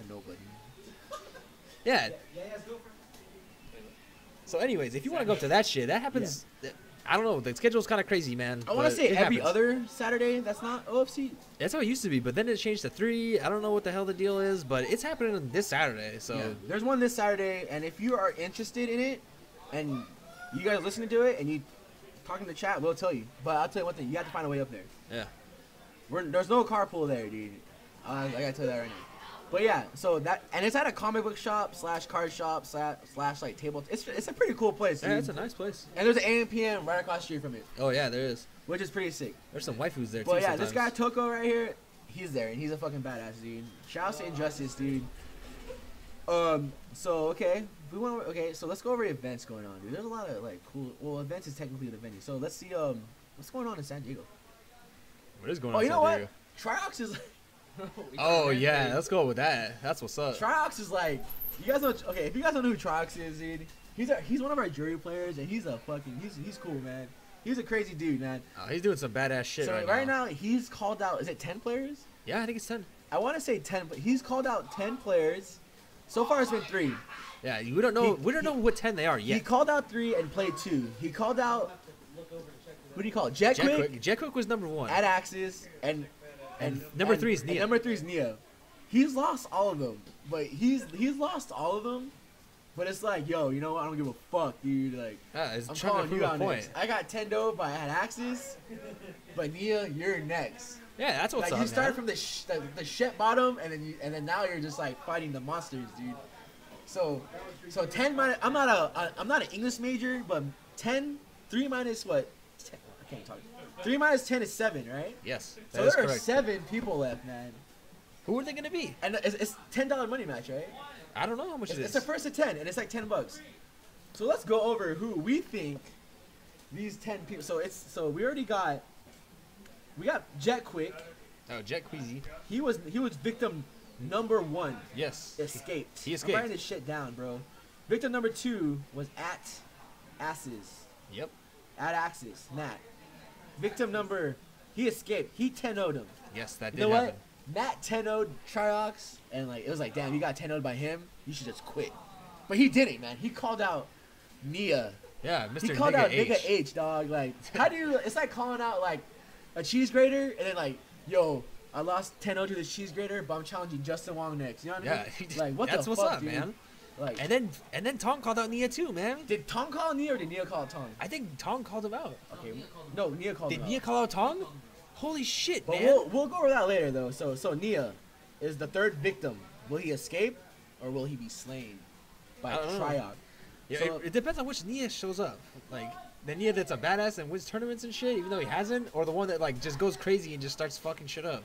Nobody. Yeah. So, anyways, if you want to go up to that shit, that happens. I don't know. The schedule's kind of crazy, man. I want to but say it every happens. other Saturday that's not OFC. That's how it used to be, but then it changed to 3. I don't know what the hell the deal is, but it's happening this Saturday. So Yeah. There's one this Saturday, and if you are interested in it, and you guys listening to it, and you talking to the chat, we'll tell you. But I'll tell you one thing: you have to find a way up there. yeah. There's no carpool there, dude. I gotta tell you that right now. But yeah, so that and it's at a comic book shop / card shop / like table. It's a pretty cool place. Dude. Yeah, it's a nice place. And there's an AM/PM right across the street from it, Oh yeah, there is. which is pretty sick. There's some waifus there too. But yeah, sometimes. this guy Toko right here, he's there and he's a fucking badass, dude. Shout out to Injustice, dude. So okay, so let's go over events going on, dude. There's a lot of like cool. Well, events is technically the venue. So let's see what's going on in San Diego. What is going Oh, on? you know in San what? Diego? Triox is. Oh yeah, let's go with that. That's what's up. Triox is like, you guys know. Okay, if you guys don't know who Triox is, dude, he's one of our jury players, and he's cool, man. He's a crazy dude, man. Oh, he's doing some badass shit So right now. he's called out. Is it 10 players? Yeah, I think it's 10. I want to say 10, but he's called out 10 players. So far, it's been 3. Yeah, we don't know. We don't know what 10 they are He yet. called out 3 and played 2. He called out. What do you call it? Jet Quick, Jet Quick was number 1. at Axis, and number 3 is and Nia. number 3 is Nia. He's lost all of them, but he's lost all of them. But it's like, yo, you know what? I don't give a fuck, dude. Like, It's I'm trying calling to you prove a out point. next. I got 10 dope, but I had Axis. But Nia, you're next. Yeah, that's what's Like up. you start man. from the shit bottom, and then now you're just like fighting the monsters, dude. So 10 minus. I'm not an English major, but 10 3 minus what? 10, I can't talk. 3 minus 10 is 7, right? Yes, So that is there are correct. 7 people left, man. Who are they gonna be? And it's $10 money match, right? I don't know how much it It's is. a first to 10, and it's like $10. So let's go over who we think these 10 people. So we already got. We got Jet Quick. Oh, Jet Queasy. He was victim number 1. Yes. Escaped. He escaped. I'm writing this shit down, bro. Victim number 2 was at Asses. Yep. At Axis. Matt. Victim number. He escaped. He 10-0'd him. Yes, that You did know happen. what? Matt 10-0'd Triox, and like it was like, damn, you got 10-0'd by him. You should just quit. But he didn't, man. He called out Nia. Yeah, Mr. He called Nigga out H. Nigga H, dog. Like, how do you? It's like calling out like a cheese grater, and then like, yo, I lost 10-0 to this cheese grater, but I'm challenging Justin Wong next. You know what I mean? Yeah, Like, what that's the what's fuck, up, dude? man. Like, And then Tong called out Nia too, man. did Tong call Nia or did Nia call Tong? I think Tong called him out. Okay, no, Nia called Did him Nia out. call out Tong? Holy shit, But man. we'll go over that later though. So Nia is the 3rd victim. Will he escape or will he be slain by I don't know. Triox? Yeah, So- it depends on which Nia shows up. Like the Nia that's a badass and wins tournaments and shit, even though he hasn't, or the one that like just goes crazy and just starts fucking shit up.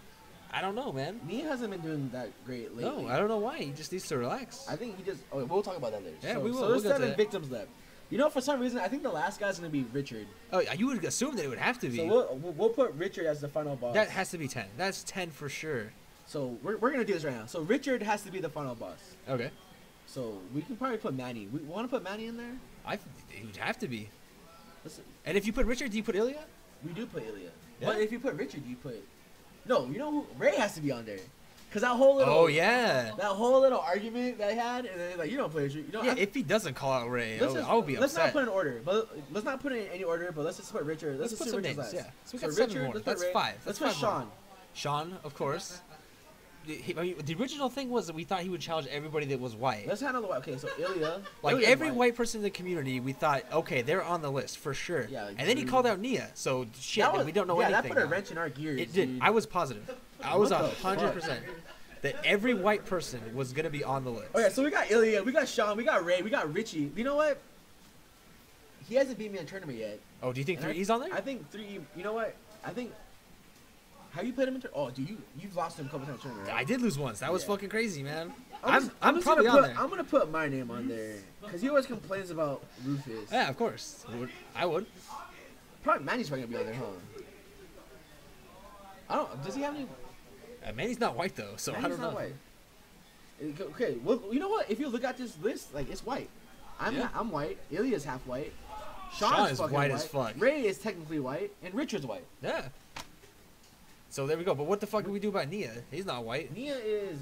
I don't know, man. Nia hasn't been doing that great lately. No, I don't know why. He just needs to relax. I think he just. Okay, we'll talk about that later. Yeah, so, we will. So We'll there's get to 7 that. victims left. You know, for some reason, I think the last guy's gonna be Richard. Oh, you would assume that it would have to be. So we'll put Richard as the final boss. That has to be 10. That's 10 for sure. So we're gonna do this right now. So Richard has to be the final boss. Okay. So we can probably put Manny. We want to put Manny in there. It would have to be. Listen, And if you put Richard, do you put Ilya? we do put Ilya. Yeah. But if you put Richard, you put. No, you know who? Ray has to be on there. Cause that whole little. Oh yeah. That whole little argument that I had, and then like you don't play Richard. You know, Yeah, if he doesn't call out Ray, let's just- I would be let's upset. not put an order, but let's not put it in any order. But let's just put Richard. Let's just put see some Richard's names, last. yeah. So we So got 7 Richard, more. let's That's put Ray. 5. Let's That's put 5 more. Sean. Sean, of course. I mean, the original thing was that we thought he would challenge everybody that was white. Let's handle the white. Okay, so Ilya. Like Ilya's every white person in the community, we thought, okay, they're on the list for sure. Yeah, like and then he Drew. called out Nia, so shit, That was, we don't know yeah, anything. that put a now. wrench in our gears. It did. Dude. I was positive. I was What the 100% that every white person was gonna be on the list. Okay, so we got Ilya, we got Sean, we got Ray, we got Richie. You know what? He hasn't beat me in a tournament yet. Oh, do you think And 3E's on there? I think 3E. You know what? I think. Have you played him in tournament? Oh, dude, you've lost him a couple times in tournament. Right? I did lose once. That was Yeah. fucking crazy, man. I'm just probably gonna on put, there. I'm gonna put my name on there because he always complains about Rufus. Yeah, of course. I would. Probably Manny's probably gonna be on there, huh? I don't. Does he have any? Manny's not white though, so I Manny's don't know. not white. Okay, well, you know what? If you look at this list, like it's white. Yeah. I'm white. Ilya's half white. Sean Sean's is fucking white as fuck. Ray is technically white, and Richard's white. Yeah. So there we go. But what the fuck do we do about Nia? He's not white. Nia is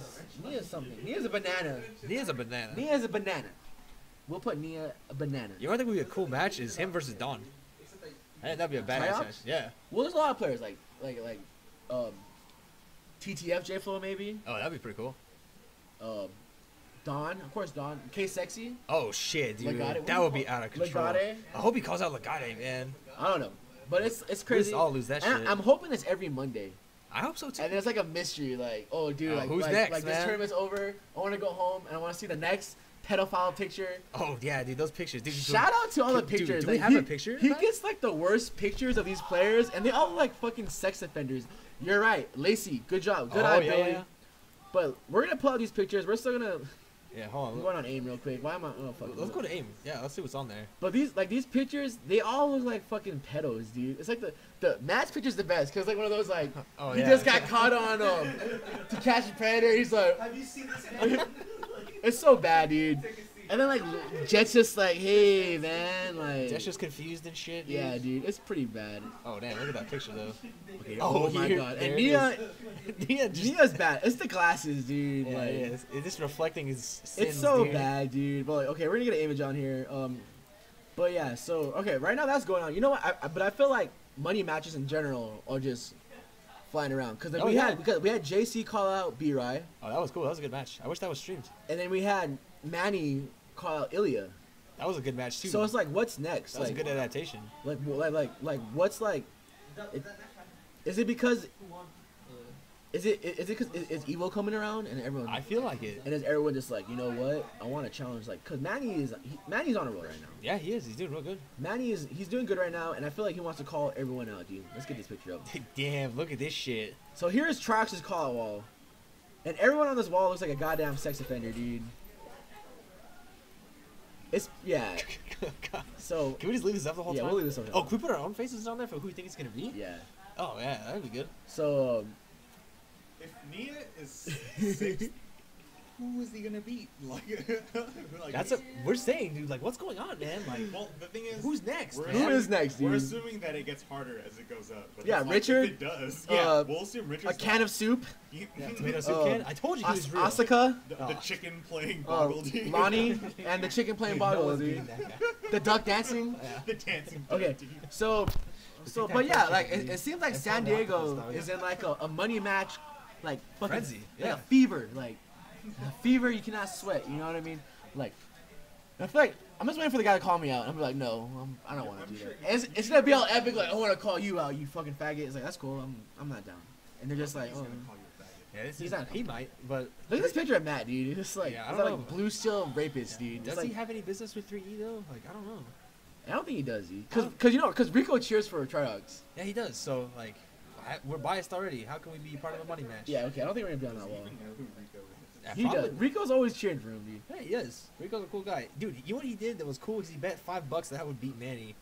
something. Nia's a banana. Nia's a banana. Nia is a banana. We'll put Nia a banana. You know what I think would be a cool match is him versus Dawn. I think that'd be a badass Tryout? match. Yeah. Well, there's a lot of players like T.T.F. J Flow maybe. Oh, that'd be pretty cool. Dawn, of course, Dawn. K Sexy. Oh shit, dude. Legate? That would be out of control. Legate? I hope he calls out Legate, man. I don't know, but it's We just crazy. all lose that And shit. I'm hoping it's every Monday. I hope so too. And there's like a mystery, like, oh, dude, like, who's like, next, like this man? tournament's over. I want to go home and I want to see the next pedophile picture. Oh yeah, dude, those pictures. Dude, Shout out to all the dude, pictures. do we Like, have a picture? He of that? gets like the worst pictures of these players, and they all look like fucking sex offenders. You're right, Lacey. Good job. Good eye, yeah, Billy. yeah. But we're gonna pull out these pictures. We're still gonna. Yeah, hold I'm on. going on AIM real quick. Why am I? Oh fuck. Let's go to AIM. Yeah, let's see what's on there. But these pictures, they all look like fucking pedos, dude. It's like the Matt's picture's the best because like one of those like Oh, he yeah. just got caught on To Catch a Predator. He's like, Have you seen this? it's so bad, dude. And then like Jet's just like, hey man, like That's just confused and shit. Dude. yeah, dude, it's pretty bad. Oh damn, look at that picture though. Okay, Oh, oh my here- god, there and it Nia, Nia just. Nia's bad. It's the glasses, dude. Yeah, like, yeah. It's just reflecting his sins. it's so dude. bad, dude. But like, okay, we're gonna get an image on here. But yeah, so okay, right now that's going on. You know what? But I feel like money matches in general are just flying around because Oh, we yeah. had JC call out B-Rai, Oh, that was cool. That was a good match. I wish that was streamed. and then we had Manny call out Ilya. That was a good match too. So it's like, what's next? that was Like, a good adaptation. what's like? Is it because? Is it because is Evo coming around and everyone? I feel like it. And is everyone just like, you know what? I want to challenge, like, cause Manny's on a roll right now. Yeah, he is. He's doing real good. He's doing good right now, and I feel like he wants to call everyone out, dude. Let's get this picture up. Damn, look at this shit. So here's Trox's call out wall, and everyone on this wall looks like a goddamn sex offender, dude. It's yeah. God. So Can we just leave this up the whole yeah, time? we'll leave this up. Oh, can we put our own faces on there for who we think it's gonna be? Yeah. Oh yeah, that'd be good. So If Nia is sixth, who is he gonna beat? Like That's we're saying, dude. Like, what's going on, man? Like, Well, the thing is, who's next? we're man? who is next, We're dude? assuming that it gets harder as it goes up. But Yeah, it's like, Richard, if it does. Yeah, we'll assume Richard's A can of soup. Tomato soup can? I told you he was real. Asuka, the chicken playing boggle, dude. Lonnie, and the chicken playing Dude, no boggle, one's dude. beating that guy. The duck dancing. the dancing. Okay, duck, dude. so, Tic-Tac but yeah, Toe like chicken, it seems like and San Pablo Diego Octopus, is in like a money match, like fucking Frenzy, like yeah. a fever, like a fever you cannot sweat. You know what I mean? Like, I feel like I'm just waiting for the guy to call me out. I'm like, no, I don't want to do that. And it's gonna be all epic, like I want to call you out, you fucking faggot. It's like that's cool. I'm not down. And they're just like, He's oh. gonna call you a faggot. Yeah, this He's is, not- he might, but Look at this picture of Matt, dude. It's like, Yeah, I it's don't like know. blue steel rapist, dude. does It's like, he have any business with 3E though? Like, I don't know. I don't think he does, dude. Cause Rico cheers for Triox. Yeah, he does. So like, we're biased already. How can we be part of a money match? Yeah, okay. I don't think we're gonna be on Does that he wall. even know who Rico is? Yeah, He probably. does. Rico's always cheering for him, dude. Yeah, he is. Rico's a cool guy, dude. You know what he did that was cool? Is he bet $5 that I would beat Manny,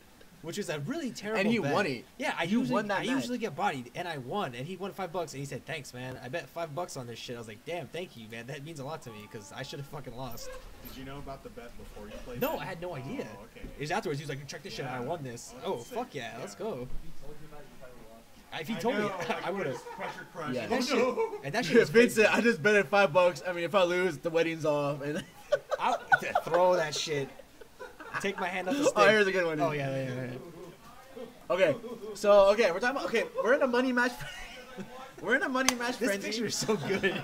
which is a really terrible. And he bet. won it. Yeah, I You usually won that I match. usually get bodied, and I won, and he won $5, and he said, "Thanks, man. I bet $5 on this shit." I was like, "Damn, thank you, man. That means a lot to me because I should have fucking lost." Did you know about the bet before you played? No, that? I had no idea. Oh, okay. It was afterwards. He was like, "Check this shit out. I won this." Oh, Oh, that's fuck sick. yeah, let's Yeah. go. If he I told me, know, like, I would have. Pressure crush. Yeah. Oh, That shit, no. and that shit was Vincent, crazy. I just bet it $5. I mean, if I lose, the wedding's off. And I'll throw that shit. Take my hand off the stick. oh, here's a good one. Dude. Oh yeah. Okay, so we're talking about we're in a money match. We're in a money match This frenzy. picture is so good.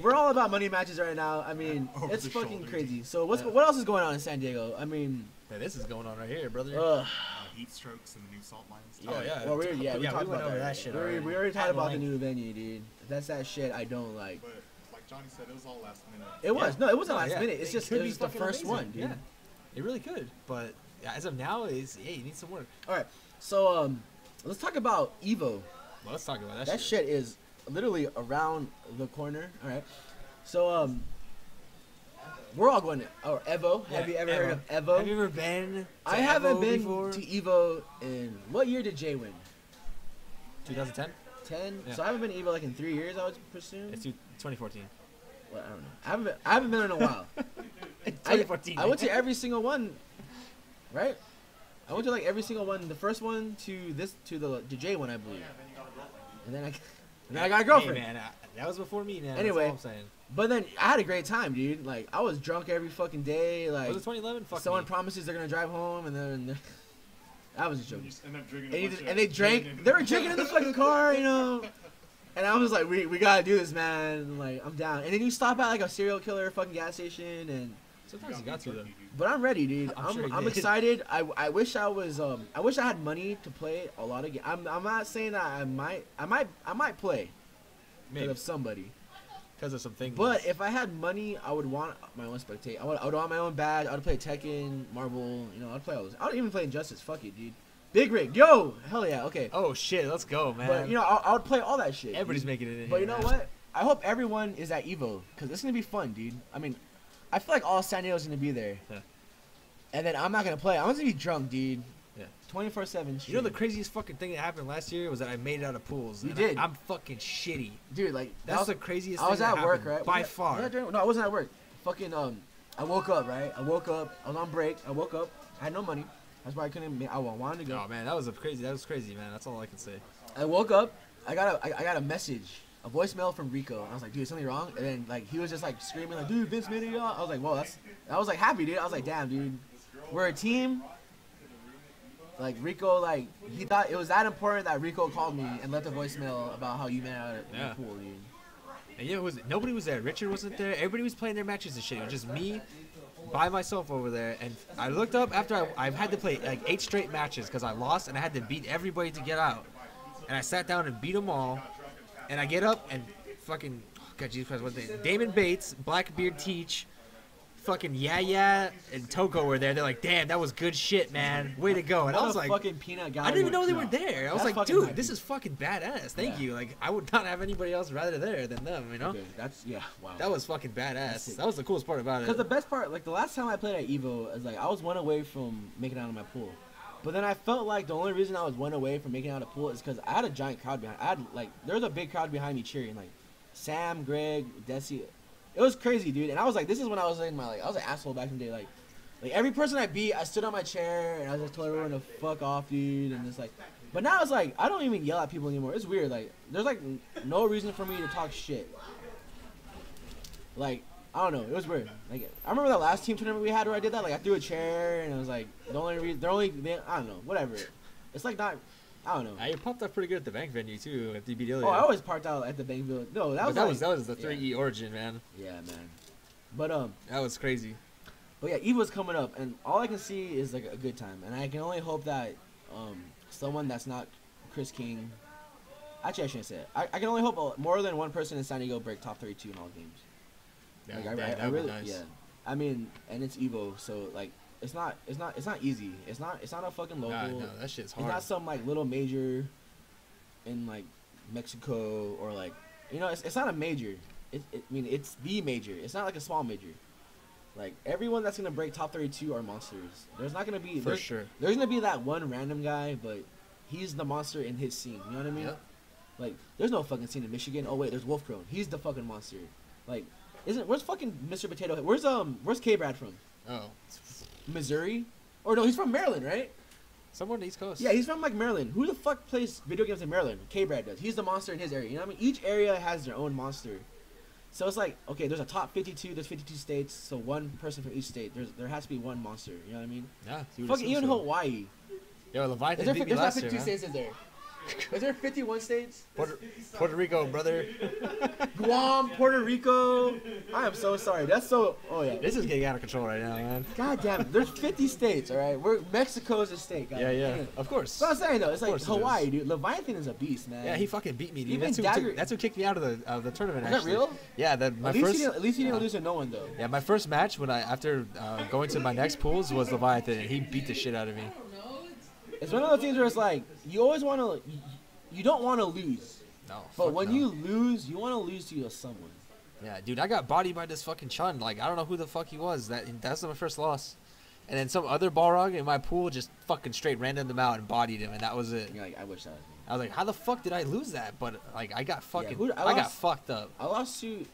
We're all about money matches right now. I mean, Over it's the fucking shoulder, crazy. So what else is going on in San Diego? I mean, Yeah, this is going on right here, brother. Heat strokes and the new salt mines. Oh, yeah. Well, we Yeah, talked we went about over that shit We already. already talked At about the length. new venue, dude. That's that shit I don't like. But like Johnny said, it was all last minute. It was no, it wasn't Oh, last yeah. minute. It's It just could it be was the fucking first amazing. one, dude. Yeah, it really could. But as of now, is it needs some work. All right, so let's talk about Evo. Well, let's talk about that, That shit is literally around the corner. All right, so we're all going to Evo. Yeah, Have you ever Evo. heard of Evo? Have you ever been? To I haven't Evo been before? to Evo in what year did Jay win? 2010. 10. Yeah. So I haven't been to Evo like in 3 years. I would presume. It's 2014. Well, I don't know. I haven't been in a while. 2014. I went to every single one, right? I went to like every single one. The first one to the J one, I believe. And then I got a girlfriend. Hey, man, that was before me, man. Anyway. That's all I'm saying. But then I had a great time, dude. Like I was drunk every fucking day. Like Was it 2011? Fuck someone me. promises they're gonna drive home, and then I was just You joking. just end up drinking And, a bunch of and they drank. gin and- They were drinking in the fucking car, you know. And I was like, we gotta do this, man. Like I'm down. And then you stop at like a serial killer fucking gas station, and Sometimes you got to though. But I'm ready, dude. I'm sure he I'm did. excited. I wish I was I wish I had money to play a lot of games. I'm not saying that I might play because Maybe of somebody. because of some things. But if I had money, I would want my own spectate. I would want my own badge. I would play Tekken, Marvel. You know, I'd play all those. I would even play Injustice. Fuck it, dude. Big rig, yo, hell yeah, okay. oh shit, let's go, man. But you know, I would play all that shit. Everybody's dude. making it in But here, you know man. what? I hope everyone is at Evo because it's gonna be fun, dude. I mean, I feel like all San Diego's gonna be there. Yeah. And then I'm not gonna play. I'm gonna be drunk, dude. Yeah. 24/7. You know the craziest fucking thing that happened last year was that I made it out of pools. You and did. I'm fucking shitty. dude, like That's the craziest I thing was that at work, happened, right? by Was that- far. was that during- no, I wasn't at work. Fucking I woke up, right? I woke up. I was on break. I woke up. I had no money. That's why I couldn't. I wanted to go. Oh man, that was crazy, man. That's all I can say. I woke up. I got a message, a voicemail from Rico. And I was like, dude, something wrong? And then like he was just like screaming like, dude, Vince made it. I was like, whoa, I was like happy, dude. I was like, damn, dude, we're a team. Like Rico, like he thought it was that important that Rico called me and left a voicemail about how you made out of Yeah. the pool, dude. And yeah, nobody was there. Richard wasn't there. Everybody was playing their matches and shit. It was just me by myself over there. And I looked up after I've had to play like 8 straight matches because I lost and I had to beat everybody to get out. And I sat down and beat them all. And I get up and fucking, oh God, Jesus Christ, what's his name? Damon Bates, Blackbeard Teach, fucking Yeah and Toko were there. They're like, damn, that was good shit, man. Way to go. And I was like, fucking peanut guy. I didn't even know they were there. I was That's like, fucking dude, hype, this dude. is fucking badass. Thank Yeah. you. Like, I would not have anybody else rather there than them, you know? Okay, that's wow. That was fucking badass. sick. That was the coolest part about Because it. the best part, like the last time I played at Evo, is like I was one away from making out of my pool. But then I felt like the only reason I was one away from making out of the pool is because I had a giant crowd behind. I had like there was a big crowd behind me cheering, like Sam, Greg, Desi. It was crazy, dude. And I was like, this is when I was in my I was an asshole back in the day. Like every person I beat, I stood on my chair and I just told everyone to fuck off, dude. And it's like, but now it's like I don't even yell at people anymore. It's weird. Like there's like no reason for me to talk shit. Like I don't know. It was weird. Like I remember that last team tournament we had where I did that. Like I threw a chair and it was like the only reason. I don't know. Whatever. It's like not. I don't know. You popped up pretty good at the bank venue too at DB Dillion. Oh, I always parked out at the Bankville. No, that was that was the 3E yeah. origin, man. Yeah, man. But That was crazy. But yeah, Evo's coming up, and all I can see is like a good time, and I can only hope that someone that's not Chris King. Actually, I shouldn't say it. I can only hope more than one person in San Diego break top 32 in all games. Yeah, Like, that I would be really, nice. yeah. I mean, and it's Evo, so like, it's not easy. It's not a fucking local. No, that shit's It's hard. not some like little major in like Mexico or like, you know, it's not a major. I mean, it's the major. It's not like a small major. Like everyone that's gonna break top 32 are monsters. There's not gonna be For sure. There's gonna be that one random guy, but he's the monster in his scene. You know what I mean? Yep. Like there's no fucking scene in Michigan. Oh wait, there's Wolf Crone. He's the fucking monster. Like, where's fucking Mr. Potato Head? Where's K Brad from? Oh, Missouri? Or no, he's from Maryland, right? somewhere on the East Coast. Yeah, he's from like Maryland. Who the fuck plays video games in Maryland? K Brad does. He's the monster in his area. You know what I mean? Each area has their own monster. So it's like, okay, there's a top 52. There's 52 states. So one person from each state. There has to be one monster. You know what I mean? Yeah. you would Fucking assume even so. Hawaii. Yo, Leviathan Is there, beat me there's not last year, 52 man. states, is there? Is there 51 states? Puerto Rico, brother. Guam, Puerto Rico. I am so sorry. That's so. Oh yeah. This is getting out of control right now, man. God damn it. There's 50 states. All right. Mexico's a state. Guys. Yeah. Of course. That's what I'm saying though. It's like course it Hawaii, is. dude. Leviathan is a beast, man. Yeah, he fucking beat me, dude. Even That's who kicked me out of the tournament. Is that Actually. real? Yeah, At least he didn't lose to no one though. Yeah, my first match after going to my next pools was Leviathan, and he beat the shit out of me. It's one of those things where it's like you always want to. You don't want to lose. No. But fuck when no. you lose, you want to lose to someone. Yeah, dude, I got bodied by this fucking chun. Like, I don't know who the fuck he was. That's my first loss. And then some other Balrog in my pool just fucking straight randomed him out and bodied him, and that was it. You're like, I wish that was me. I was like, how the fuck did I lose that? But like, I got fucking, I I got lost- fucked up. I lost to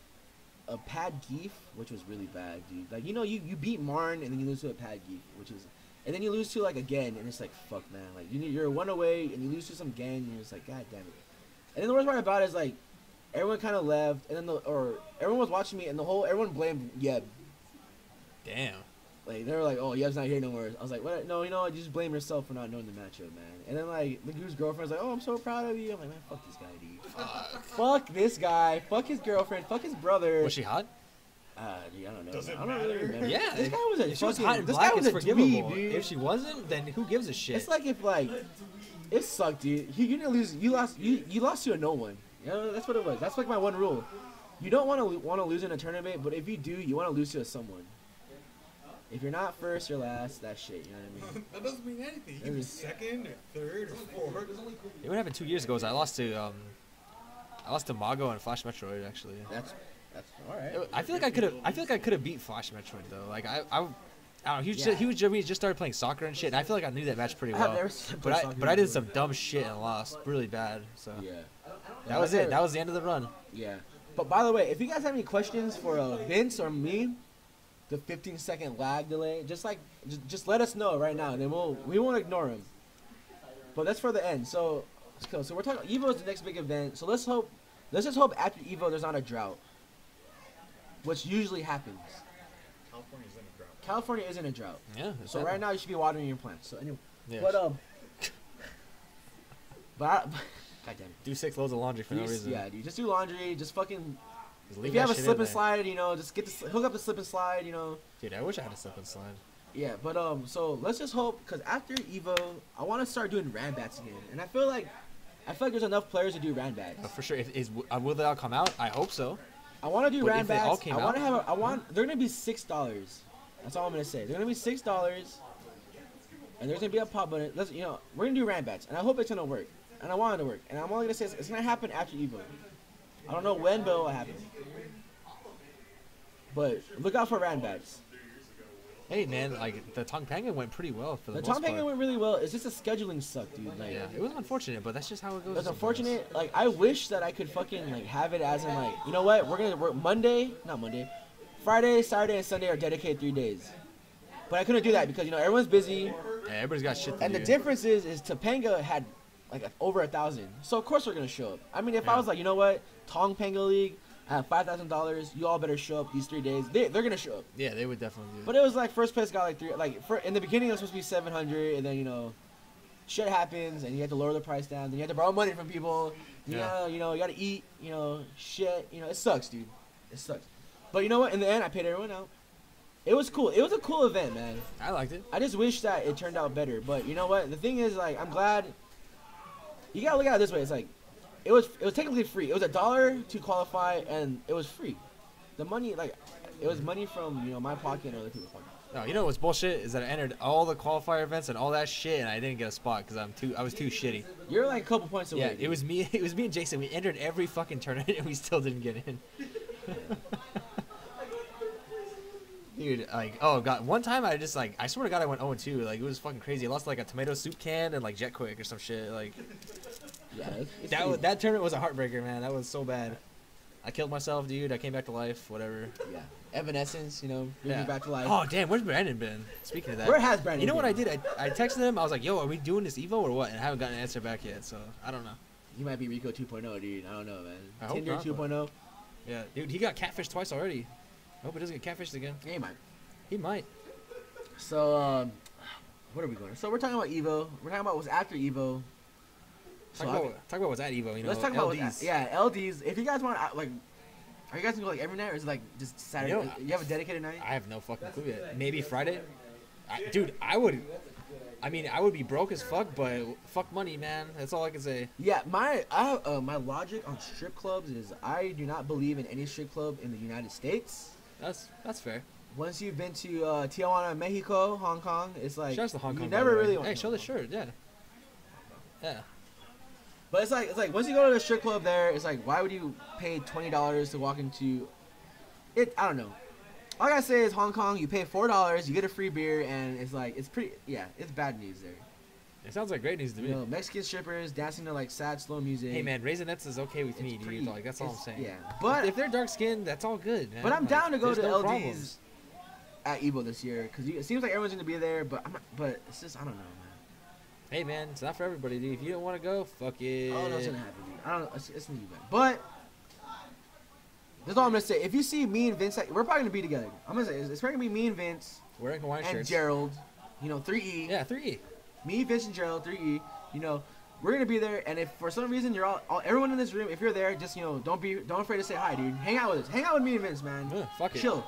a Pad Geef, which was really bad, dude. Like, you know, you beat Marn and then you lose to a Pad Geef, which is, and then you lose to like a Gen, and it's like, fuck, man. Like, you're one away and you lose to some Gen, and you're just like, god damn it. And then the worst part about it is like, everyone kind of left, and then everyone was watching me, and everyone blamed Yeb. Damn. Like, they were like, oh, Yeb's not here no more. I was like, what? No, you know what? You just blame yourself for not knowing the matchup, man. And then, like, the dude's girlfriend's like, oh, I'm so proud of you. I'm like, man, fuck this guy, dude. Fuck this guy. Fuck his girlfriend. Fuck his brother. Was she hot? Dude, I don't know. Does it I don't really matter? remember. Yeah, This guy was a if she was fucking- hot and this black, guy was it's a forgivable. dweeb, dude. If she wasn't, then who gives a shit? It's like if like it sucked, dude. You didn't lose. You lost to a no one. You know, that's what it was. That's like my one rule. You don't want to lose in a tournament, but if you do, you want to lose to someone. If you're not first or last, that's shit. You know what I mean? That doesn't mean anything. You can be second or third or fourth. What happened 2 years ago is I lost to Mago and Flash Metroid actually. That's all right. I feel like I could have beat Flash Metroid though. Like I don't know. He just started playing soccer and shit. And I feel like I knew that match pretty I've well. never seen him play But soccer I did before. some dumb shit and lost really bad. So Yeah. that was it. That was the end of the run. Yeah. But by the way, if you guys have any questions for Vince or me, the 15-second lag delay, just let us know right now, and then we won't ignore him. But that's for the end. So let's go. So we're talking Evo is the next big event. So let's just hope after Evo there's not a drought, which usually happens. California's in a drought. California is in a drought. Yeah. So right now you should be watering your plants. So anyway, Yeah. but God damn it. Do 6 loads of laundry for no reason. Yeah, dude. Just do laundry. Just fucking. Just leave If you have that a shit slip in and there. slide, you know, just hook up the slip and slide, you know. Dude, I wish I had a slip and slide. Yeah, but so let's just hope, because after Evo, I want to start doing Ranbats again, and I feel like there's enough players to do Ranbats. But for sure, will they all come out? I hope so. I want to do But if they all Ranbats. came I want to out- they're gonna be $6. That's all I'm gonna say. They're gonna be $6, and there's gonna be a pop button. We're gonna do Ranbats, and I hope it's gonna work, and I want it to work, and I'm only gonna say it's gonna happen after Evo. I don't know when, but it will happen. But look out for Ranbats. Hey man, like the Tong Penguin went pretty well for the The most Tom Penguin part. went really well. It's just a scheduling suck, dude. Like, Yeah, it was unfortunate, but that's just how it goes. it's sometimes. unfortunate. Like, I wish that I could fucking like have it as in like, you know what? We're gonna work Friday, Saturday, and Sunday are dedicated 3 days. But I couldn't do that because everyone's busy, Yeah, everybody's got shit to and do. the difference is Topanga had like over 1,000. So of course we're gonna show up. I mean, if I Yeah. was like, you know what, Tongpanga League, I have $5,000. You all better show up these 3 days. They're gonna show up. Yeah, they would definitely do. But it was like first place got like in the beginning it was supposed to be 700, and then shit happens and you have to lower the price down. Then you have to borrow money from people. Yeah. You gotta eat. Shit. It sucks, dude. It sucks. But you know what? In the end, I paid everyone out. It was cool. It was a cool event, man. I liked it. I just wish that it turned out better. But you know what? The thing is, like, I'm glad. You gotta look at it this way. It's like, it was technically free. It was $1 to qualify, and it was free. The money, like, it was money from my pocket and other people's pocket. No, you know what's bullshit is that I entered all the qualifier events and all that shit, and I didn't get a spot because I was too shitty. You're like a couple points away. Yeah, dude. it was me and Jason. We entered every fucking tournament and we still didn't get in. Dude, like, oh god, one time I swear to god I went 0-2. Like, it was fucking crazy. I lost like a tomato soup can and like Jet Quick or some shit. Like, Yeah, it's that tournament was a heartbreaker, man. That was so bad. I killed myself, dude. I came back to life. Whatever. Yeah. Evanescence, bring me back to life. Oh damn, where's Brandon been? Speaking of that, Where has Brandon You know what I been? did? I texted him. I was like, "Yo, are we doing this Evo or what?" And I haven't gotten an answer back yet. So I don't know. You might be Rico 2.0, dude. I don't know, man. I hope Tinder not, but- 2.0. Yeah, dude, he got catfished twice already. I hope he doesn't get catfished again. Yeah, he might. He might. So, what are we going? So we're talking about Evo. We're talking about what's after Evo. Talk about what's at Evo. You know, Let's talk about LDs. LDs. If you guys want, like, are you guys gonna go like every night, or is it like just Saturday? You know, You have a dedicated night? I have no fucking clue yet. Maybe Friday. Dude, I would be broke as fuck, but fuck money, man. That's all I can say. Yeah, my logic on strip clubs is I do not believe in any strip club in the United States. That's fair. Once you've been to Tijuana, Mexico, Hong Kong, it's like Shout out to Hong Kong. you by never the way. really want. Hey, show the shirt. Yeah. Yeah. But it's like once you go to the strip club there, it's like why would you pay $20 to walk into it? I don't know. All I gotta say is Hong Kong, you pay $4, you get a free beer, and it's like it's bad news there. It sounds like great news to me. Mexican strippers dancing to like sad slow music. Hey man, Raisinets is okay with me, It's dude. pretty- Like that's all I'm saying. Yeah, but if they're dark skinned, that's all good, man. But I'm Like, down to go there's to no LDs problems. at Evo this year because it seems like everyone's gonna be there. But but it's just I don't know, man. Hey man, it's not for everybody, dude. If you don't want to go, fuck it. I don't know what's gonna happen. Dude. I don't know. It's gonna be bad. But that's all I'm gonna say. If you see me and Vince, we're probably gonna be together. I'm gonna say it's probably gonna be me and Vince Wearing Hawaiian and shirts. Gerald. 3E. Yeah, 3E. Me, Vince, and Gerald. 3E. we're gonna be there, and if for some reason you're all everyone in this room, if you're there, just don't afraid to say hi, dude. Hang out with us. Hang out with me and Vince, man. Yeah, fuck it. Chill.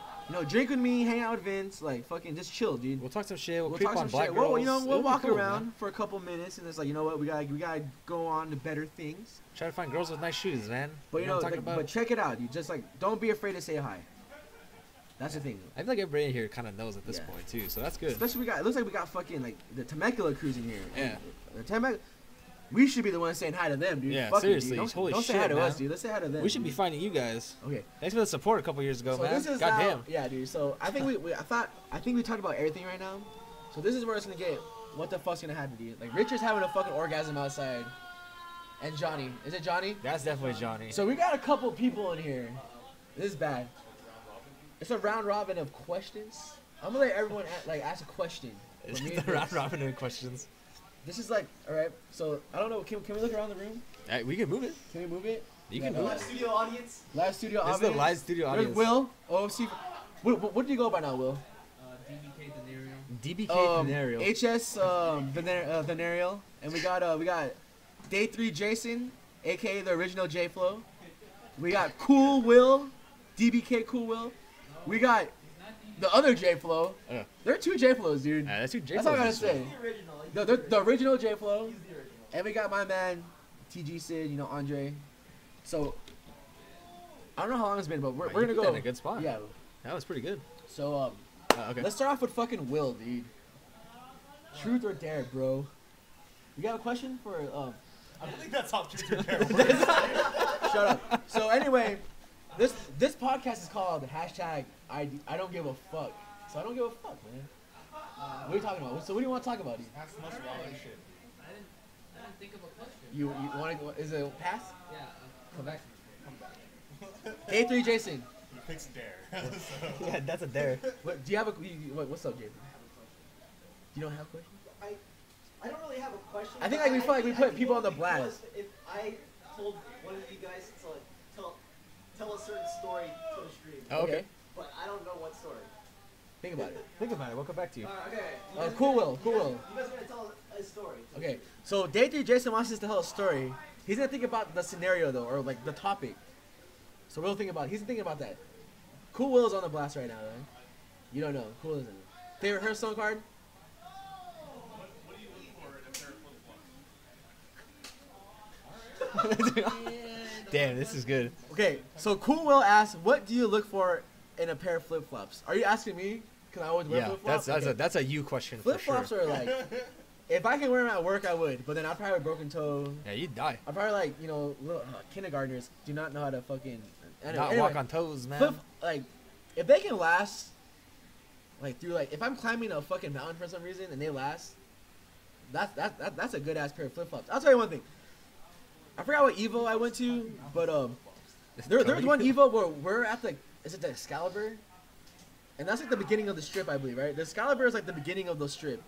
Drink with me, hang out with Vince, like fucking just chill, dude. We'll talk some shit. We'll We'll creep talk on some black shit. girls. We'll It'll be walk cool, around man. for a couple minutes, and it's like, you know what, we gotta go on to better things. Try to find girls with nice shoes, man. But what I'm talking about? but check it out, dude. Just like, don't be afraid to say hi. That's the thing. I feel like everybody in here kind of knows at this Yeah. point too, so that's good. Especially it looks like we got fucking like the Temecula crews in here. Yeah. The Temecula. We should be the ones saying hi to them, dude. Yeah, Fuck it, dude. seriously. Don't Holy say hi shit, to man. us, dude. Let's say hi to them. We should be dude. finding you guys. Okay. Thanks for the support a couple years ago, So man. this is Goddamn. yeah, dude. So I think I think we talked about everything right now. So this is where it's gonna get. What the fuck's gonna happen, dude? Like Richard's having a fucking orgasm outside, and Johnny. Is it Johnny? That's definitely Johnny. So we got a couple people in here. This is bad. It's a round robin of questions. I'm gonna let everyone ask a question. It's for me the and round Vince. robin of questions. This is like, all right. So I don't know. Can we look around the room? Hey, we can move it. Can we move it? You can Yeah, move it. Studio audience. Live studio This is audience. the live studio There's audience. Will. OFC. What do you go by now, Will? DBK Denario. DBK scenario. HS Venereal, and we got Day 3 Jason, aka the original J Flow. We got Cool Will, DBK Cool Will. We got the other J Flow. Yeah. There are two J Flows, dude. That's who J That's all I gotta Flows is. say. The original. The original J Flow, He's the original. and we got my man TG Sid, Andre. So I don't know how long it's been, but we're You gonna put go that in a good spot. Yeah. That was pretty good. So Okay. let's start off with fucking Will, dude. Truth or dare, bro? You got a question for I don't think that's how Truth or Dare works. Shut up. So anyway, this podcast is called hashtag I don't give a fuck. So I don't give a fuck, man. What are you talking about? So what do you want to talk about? Dude? That's the most relevant shit. I didn't think of a question. You want to? Is it a pass? Yeah, come back. Day 3 Jason. He picks Dare. So, Yeah, that's a dare. What do you have what's up, Jason? You don't have a question? I don't really have a question. I think but we feel like we put people on the because blast. If I told one of you guys to like tell a certain story to the stream, Oh, okay. but I don't know what story. Think about it. Think about it. We'll come back to you. Okay. You guys Cool are gonna- Will, Cool Will. You guys are gonna tell a story. Okay, so Day 3 Jason wants us to tell a story. He's gonna think about the scenario though, or like the topic. So we'll think about. He's thinking about that. Cool Will's on the blast right now, right? You don't know. Cool isn't. Favorite Hearthstone card? Damn, this is good. Okay, so Cool Will asks, "What do you look for in a pair of flip flops?" Are you asking me? Cause I always wear Yeah, flip flops. that's a you question Flip for sure. flops are like, if I can wear them at work, I would. But then I'd probably have a broken toe. Yeah, you'd die. I probably like little kindergartners do not know how to fucking Not walk on toes, man. flip, like if they can last like through like if I'm climbing a fucking mountain for some reason and they last, that's a good ass pair of flip flops. I'll tell you one thing. I forgot what Evo I went to, but there was one Evo where we're at is it the Excalibur? And that's like the beginning of the strip, I believe, right? The Excalibur is like the beginning of the strip.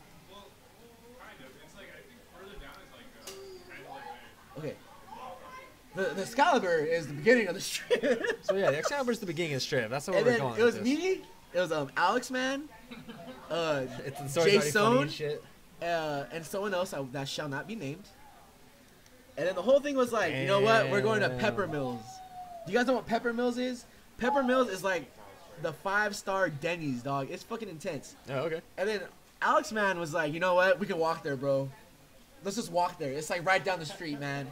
Okay. The Excalibur is the beginning of the strip. So yeah, the Excalibur's the beginning of the strip. That's what And we're then going it was with this. me, it was Alex Man, It's the story's already funny Jason, and shit. and someone else that shall not be named. And then the whole thing was like, you know what? We're going to Damn. Pepper Mills. Do you guys know what Pepper Mills is? Pepper Mills is like the 5-star Denny's, dog. It's fucking intense. Oh, okay. And then Alex Man was like, you know what? We can walk there, bro. Let's just walk there. It's like right down the street, man.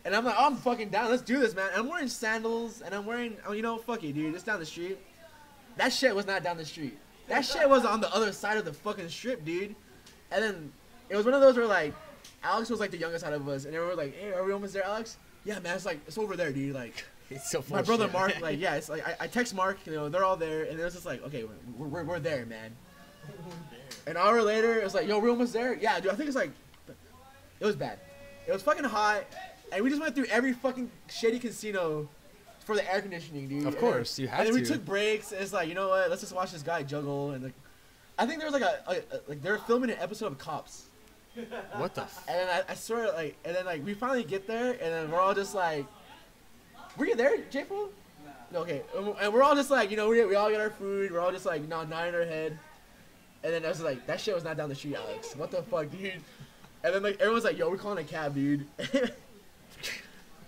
And I'm like, I'm fucking down. Let's do this, man. And I'm wearing sandals, and I'm wearing, fuck it, dude. It's down the street. That shit was not down the street. That shit was on the other side of the fucking strip, dude. And then it was one of those where like, Alex was like the youngest out of us, and everyone was like, hey, are we almost there, Alex? Yeah, man. It's over there, dude. Like. It's so full My of brother shit. Mark, like, yeah, it's like I text Mark, they're all there, and it was just like, okay, we're there, man. An hour later, it was like, yo, we're almost there. Yeah, dude, I think it's like, it was bad. It was fucking hot, and we just went through every fucking shady casino for the air conditioning, dude. Of course, you have And then we to. took breaks, and it's like, you know what? Let's just watch this guy juggle, and like, I think there was like they were filming an episode of Cops. What the? F- And then I swear, like, and then like we finally get there, and then we're all just like, were you there, J-Fo? No, okay. And we're all just like, we all get our food. We're all just like, nodding our head. And then I was like, that shit was not down the street, Alex. What the fuck, dude? And then like everyone's like, "Yo, we're calling a cab, dude."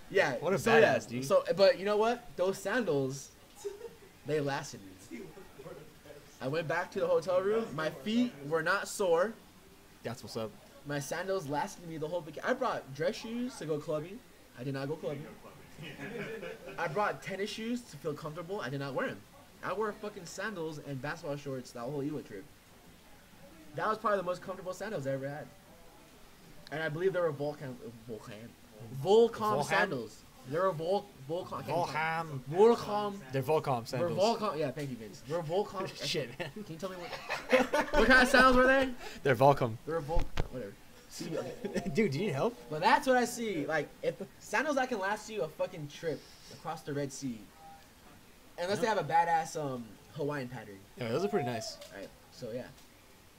Yeah. What a so, badass, yeah. dude. So, but you know what? Those sandals, they lasted me. I went back to the hotel room. My feet were not sore. That's what's up. My sandals lasted me the whole vacation. I brought dress shoes to go clubbing. I did not go clubbing. I brought tennis shoes to feel comfortable. I did not wear them. I wore fucking sandals and basketball shorts that whole Ewa trip. That was probably the most comfortable sandals I ever had. And I believe they were Volcom sandals. They were Volcom. They're Volcom We're sandals. Volcom. Yeah, thank you, Vince. We're Volcom. Shit, man. Can you tell me what kind of sandals were they? They're Volcom. They're Volcom. Whatever. See, okay. Dude, do you need help? But that's what I see. Like, if sandals that can last you a fucking trip across the Red Sea, unless they have a badass Hawaiian pattern. Yeah, those are pretty nice. Right. So yeah.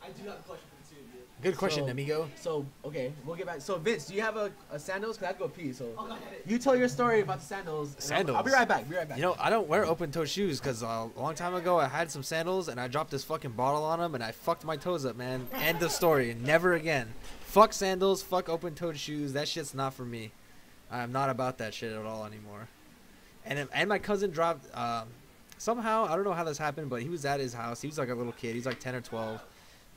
I do have a question for the two of you. Good question, So- amigo. So okay, we'll get back. So Vince, do you have a sandals? Cause I have to go pee. So Oh, go ahead. you tell your story about the sandals. and Sandals. I'll be right back. Be right back. You know, I don't wear open-toe shoes because a long time ago I had some sandals and I dropped this fucking bottle on them and I fucked my toes up, man. End of story. Never again. Fuck sandals. Fuck open-toed shoes. That shit's not for me. I'm not about that shit at all anymore. And my cousin dropped somehow, I don't know how this happened, but he was at his house. He was like a little kid. He's like 10 or 12,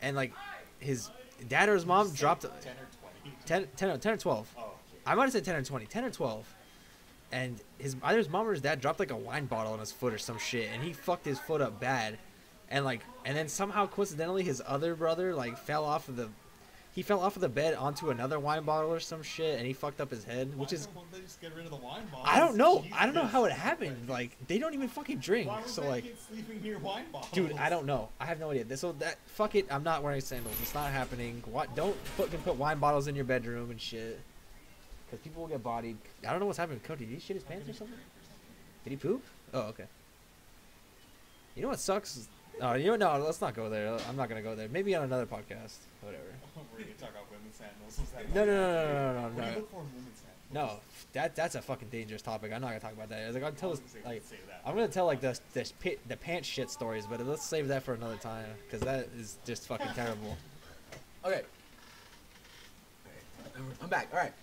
and like his dad or his mom dropped 10 or 20. 10 or 12. Oh, okay. I might have said 10 or 20, 10 or 12. And either his mom or his dad dropped like a wine bottle on his foot or some shit, and he fucked his foot up bad. And then somehow coincidentally his other brother like fell off of the bed onto another wine bottle or some shit, and he fucked up his head, which is Why don't they just get rid of the wine bottles? I don't know. Jesus. I don't know how it happened. Like they don't even fucking drink. Why was So that like, kid sleeping near wine bottles? dude, I don't know. I have no idea. So that fuck it. I'm not wearing sandals. It's not happening. What? Don't fucking put wine bottles in your bedroom and shit. Because people will get bodied. I don't know what's happening with Cody. Did he shit his pants or something? Did he poop? Oh, okay. You know what sucks? Oh, you know, no, let's not go there. I'm not gonna go there. Maybe on another podcast. Whatever. We're gonna talk about women's sandals. Was that No. What do you look for in women's sandals? No, that's a fucking dangerous topic. I'm not gonna talk about that. Like, I'll tell us, like, Say that. I'm gonna tell like the pants shit stories, but let's save that for another time because that is just fucking terrible. Okay. I'm back. All right.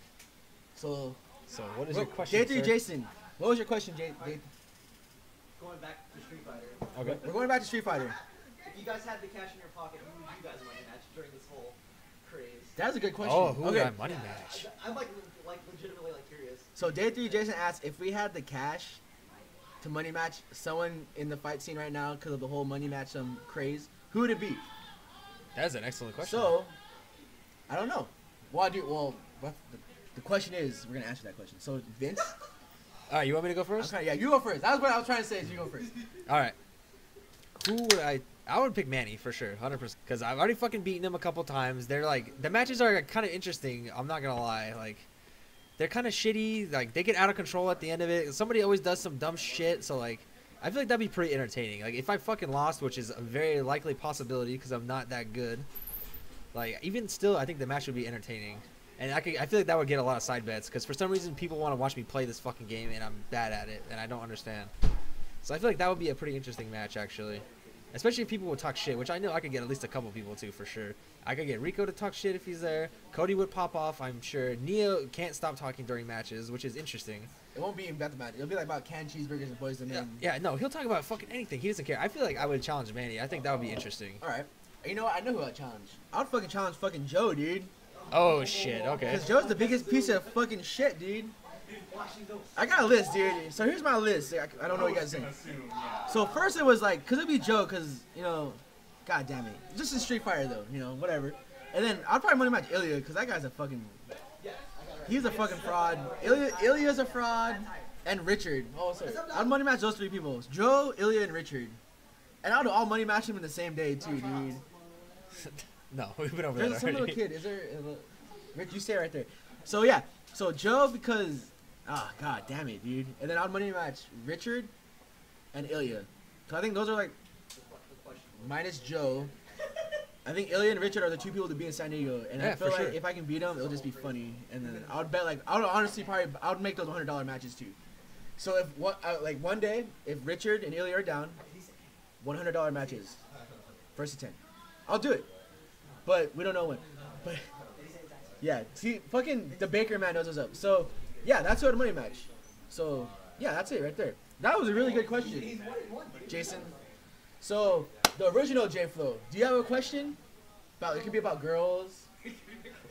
So So what is your question, J3 sir? Jason, what was your question, J? Going back to Street Fighter. Okay. We're going back to Street Fighter. If you guys had the cash in your pocket, who would you guys money match during this whole craze? That's a good question. Oh, who okay. got money match? I'm like legitimately like curious. So J3 Jason asked if we had the cash to money match someone in the fight scene right now because of the whole money match craze, who would it be? That's an excellent question. So, I don't know. The question is, we're gonna answer that question. So Vince, all right, you want me to go first? yeah, you go first. That was what I was trying to say. Is you go first. All right. Who would I would pick Manny for sure, 100%, because I've already fucking beaten him a couple times. They're like the matches are kind of interesting. I'm not gonna lie, like they're kind of shitty. Like they get out of control at the end of it. Somebody always does some dumb shit. So like I feel like that'd be pretty entertaining. Like if I fucking lost, which is a very likely possibility because I'm not that good. Like even still, I think the match would be entertaining. And I feel like that would get a lot of side bets because for some reason people want to watch me play this fucking game and I'm bad at it and I don't understand. So I feel like that would be a pretty interesting match actually, especially if people would talk shit, which I know I could get at least a couple people to for sure. I could get Rico to talk shit if he's there. Cody would pop off, I'm sure. Neo can't stop talking during matches, which is interesting. It won't be about the match. It'll be like about canned cheeseburgers and boys and men. Yeah, no, he'll talk about fucking anything. He doesn't care. I feel like I would challenge Manny. I think that would be interesting. All right. You know what? I know who I'd challenge. I'd fucking challenge fucking Joe, dude. Oh shit. Okay. Because Joe's the biggest piece of fucking shit, dude. I got a list, dude. So here's my list. I don't know what you guys think. So first it was like, cause it'd be Joe, cause you know, god damn it, just in Street Fighter though, you know, whatever. And then I'd probably money match Ilya, cause that guy's a fucking, he's a fucking fraud. Ilya's a fraud, and Richard. Oh, sorry. I'd money match those three people: Joe, Ilya, and Richard. And I'd all money match them in the same day too, dude. No, we've been over There's that some already. little kid. Is there? Rich, you stay right there. So yeah. So Joe because, god damn it, dude. And then I'd money match Richard and Ilya. So I think those are like minus Joe. I think Ilya and Richard are the two people to be in San Diego, and Yeah, I feel for like sure. if I can beat them, it'll just be funny. And then I would bet like I would honestly probably I would make those $100 matches too. So if one day if Richard and Ilya are down, $100 matches, first to 10, I'll do it. But we don't know when. But Yeah, see, fucking the Baker man knows what's up. So, yeah, that's what a money match. So, yeah, that's it right there. That was a really good question, Jason. So, the original J Flow. Do you have a question? About it could be about girls,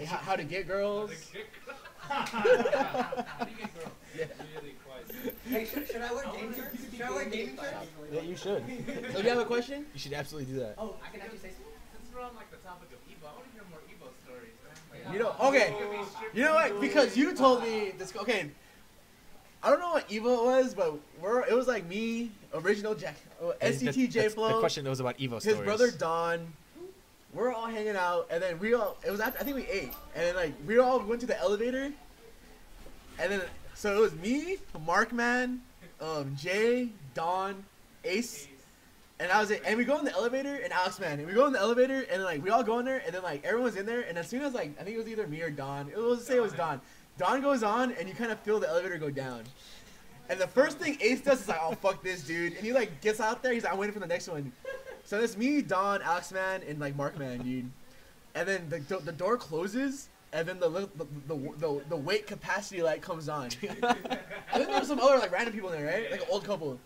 how to get girls. Yeah. Hey, should I wear game shirts? Should I wear gaming shirts? Yeah, you should. So, do you have a question? You should absolutely do that. Oh, I can actually say something? Since we're on like the topic of Evo, I want to hear more Evo stories, man. Like, You know, okay. You know what? Because you told me this. Okay, I don't know what Evo it was, but it was like me, original Jack, SCT J The Flow, question was about Evo his stories. brother Don. We're all hanging out, and then it was after, I think we ate, and then like we all went to the elevator, and then so it was me, Markman, Jay, Don, Ace, and I was it. And we go in the elevator, and Alex Man, and we go in the elevator, and like we all go in there, and then like everyone's in there, and as soon as like I think it was either me or Don, it was Don. Don goes on, and you kind of feel the elevator go down. And the first thing Ace does is like, oh, fuck this, dude. And he like gets out there. He's like, I'm waiting for the next one. So it's me, Don, Alex Man, and like Mark Man, dude. And then the door closes, and then the weight capacity light comes on. And then there's some other like random people in there, right? Like an old couple.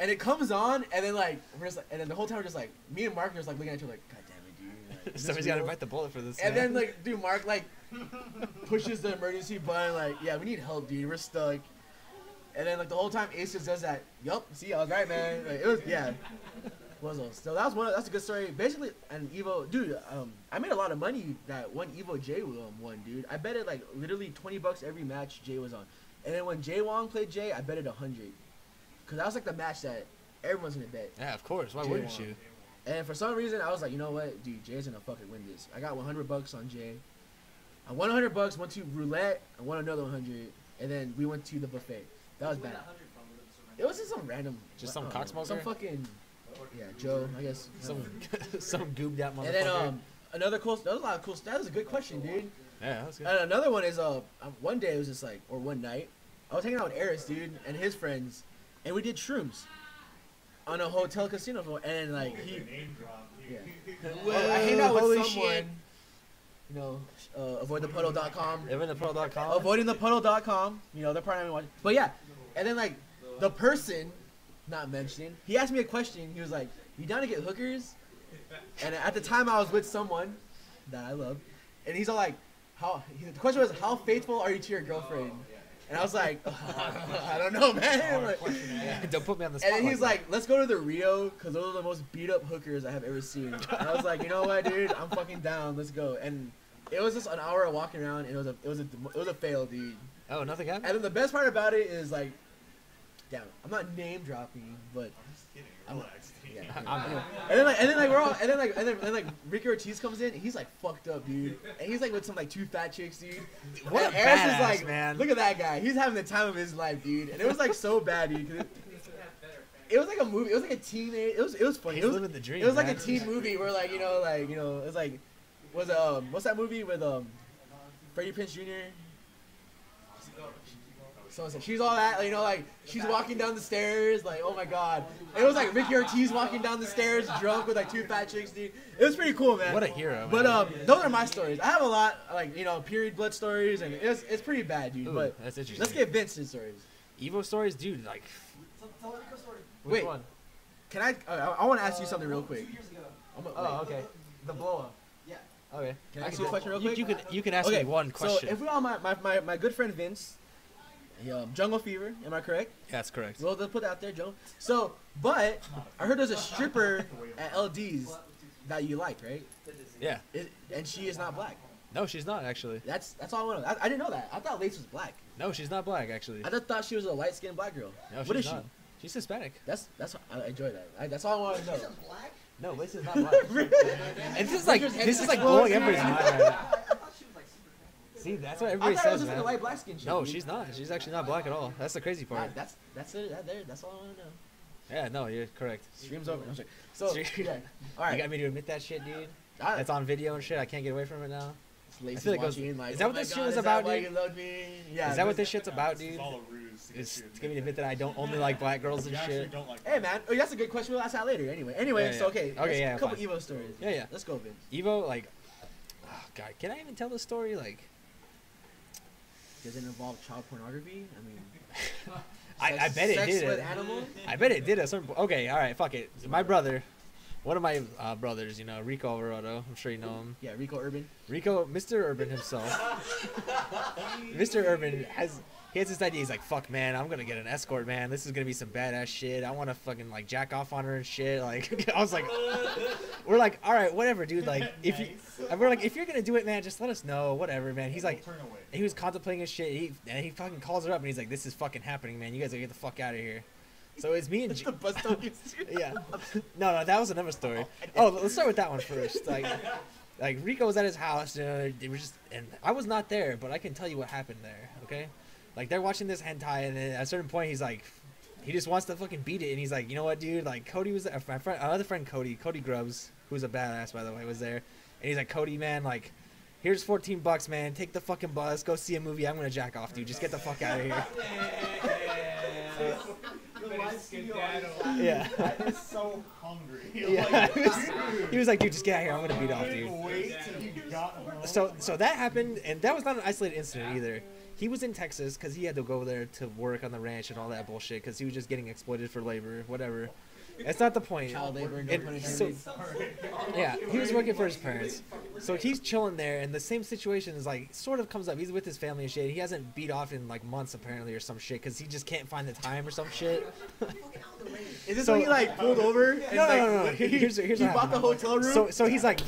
And it comes on, and then like we're just like, and then the whole time we're just like, me and Mark are just like looking at each other like, God damn it, dude. Like, is this Somebody's got to real? bite the bullet for this. And man. then like, dude, Mark like pushes the emergency button, like, yeah, we need help, dude. We're stuck. And then like the whole time Ace just does that. Yup, see, I was right, man. Like, it was, yeah. So that was that's a good story. Basically, and Evo, dude, I made a lot of money that one Evo Jay won, dude. I bet it like literally $20 every match Jay was on. And then when Jay Wong played Jay, I bet it 100. Cause that was like the match that everyone's gonna bet. Yeah, of course. Why Jay wouldn't won. you? And for some reason, I was like, you know what, dude, Jay's gonna fucking win this. I got $100 on Jay. I won $100, went to roulette, I won another 100, and then we went to the buffet. That was bad. It was just some random, Just some I don't know, cocksmoker? some fucking, yeah, Joe, I guess. Some gooped out motherfucker. And then another cool, that was a lot of cool. That was a good question, dude. Yeah, that's good. And another one is one day it was just like, or one night, I was hanging out with Eris, dude, and his friends, and we did shrooms on a hotel casino floor, and like yeah. Well, I hanged out with Holy someone, shit. you know, avoidthepuddle.com. Evanthepuddle.com. Avoidingthepuddle.com. You know, they're probably watching. But yeah, and then like the person, not mentioning, he asked me a question. He was like, "You down to get hookers?" And at the time, I was with someone that I love, and he's all like, the question was, "How faithful are you to your girlfriend?" And I was like, I don't know, man. Like, Don't put me on the spot. and then he's that. like, let's go to the Rio, because those are the most beat up hookers I have ever seen. And I was like, you know what, dude? I'm fucking down. Let's go. And it was just an hour of walking around, and it was a fail, dude. Oh, nothing happened? And then the best part about it is like, damn, I'm not name dropping, but yeah. And then like Ricky Ortiz comes in, and he's like fucked up, dude. And he's like with some like two fat chicks, dude. What and a Eris is badass, like, man. look at that guy. He's having the time of his life, dude. And it was like so bad, dude. 'Cause it was like a movie. It was like a teenage. It was funny. He's It was living the dream, It was like man. a teen movie where like it was like what's that movie with Freddie Prinze Jr. So she's all that, you know, like she's walking down the stairs, like oh my god. It was like Ricky Ortiz walking down the stairs drunk with like two fat chicks, dude. It was pretty cool, man. What a hero, man. But those are my stories. I have a lot, like you know, period blood stories, and it's pretty bad, dude. Ooh, but that's interesting. let's get Vincent's stories. Evo stories, dude. Like, Tell the Rico story. which Wait. one? Can I want to ask you something real quick. 2 years ago. Oh, okay. The blow up. Yeah. Okay. Can I ask you a question real quick? You can ask me one question. So if we all my good friend Vince, Jungle Fever, am I correct? That's correct. Well, let's put that out there, Joe. So, but I heard there's a stripper at LD's that you like, right? Yeah. And she is not black. No, she's not actually. That's all I want to know. I didn't know that. I thought Lace was black. No, she's not black actually. I just thought she was a light skinned black girl. No, What she's is not. she? She's Hispanic. That's I enjoy that. That's all I want to know. She's a black? No, Lace is not black. And this is like blowing everybody's mind. Right now. I thought she was like super black. See, that's what I everybody thought it was says, just like man. a light black skin chick. No, dude. she's not. She's actually not black at all. That's the crazy part. That's it. That's all I want to know. Yeah, no, you're correct. Stream's over. I'm sorry. So Stream- yeah. All You right. got me to admit that shit, dude. I- That's on video and shit. I can't get away from it now. Lace I feel like it was- watching, like, is that oh what my this shit God, was is about, that why dude? you loved me? Yeah. Is that what this shit's about, It's dude? all a ruse to get It's you to get me to admit that I don't only like black girls and You actually shit. don't like Hey man, oh, that's a good question. We'll ask that later. Anyway, Yeah, so yeah. okay. Okay, yeah, A couple fine. Evo stories. Yeah, yeah. Let's go, Vince. Evo, like, oh God, can I even tell the story? Like, Does it involve child pornography? I mean, I bet it sex did. with animals? I bet it did at some point. Okay, all right, fuck it. My brother, one of my brothers, you know, Rico Alvarado. I'm sure you know him. Yeah, Rico Urban. Rico, Mr. Urban himself. Mr. Urban has this idea. He's like, fuck, man, I'm gonna get an escort, man. This is gonna be some badass shit. I want to fucking like jack off on her and shit. Like, I was like, we're like, all right, whatever, dude. Like, we're like, if you're gonna do it, man, just let us know, whatever, man. He's like, he was contemplating his shit. And he fucking calls her up and he's like, this is fucking happening, man. You guys gotta get the fuck out of here. So it's me and The bus stop gets you. yeah. No, that was another story. Oh, let's start with that one first. Like Rico was at his house, you know, they were just, and I was not there, but I can tell you what happened there, okay? Like, they're watching this hentai, and then at a certain point, he's like, he just wants to fucking beat it, and he's like, you know what, dude? Like, Cody was there, my friend, another friend, Cody Grubbs, who's a badass, by the way, was there, and he's like, Cody, man, like, here's $14, man, take the fucking bus, go see a movie, I'm gonna jack off, dude, just get the fuck out of here. Yeah. I'm so hungry. Yeah. He was like, dude, just get out of here, I'm gonna beat off, dude. Wait till you got home. So that happened, and that was not an isolated incident either. He was in Texas because he had to go there to work on the ranch and all that bullshit because he was just getting exploited for labor, whatever. That's not the point. Child labor, no pun So, intended. yeah, he was working for his parents. So he's chilling there, and the same situation is like sort of comes up. He's with his family and shit. He hasn't beat off in like months apparently or some shit because he just can't find the time or some shit. Is this So- when he like pulled over? And No. Here's he what bought the happened. hotel room. So he's like,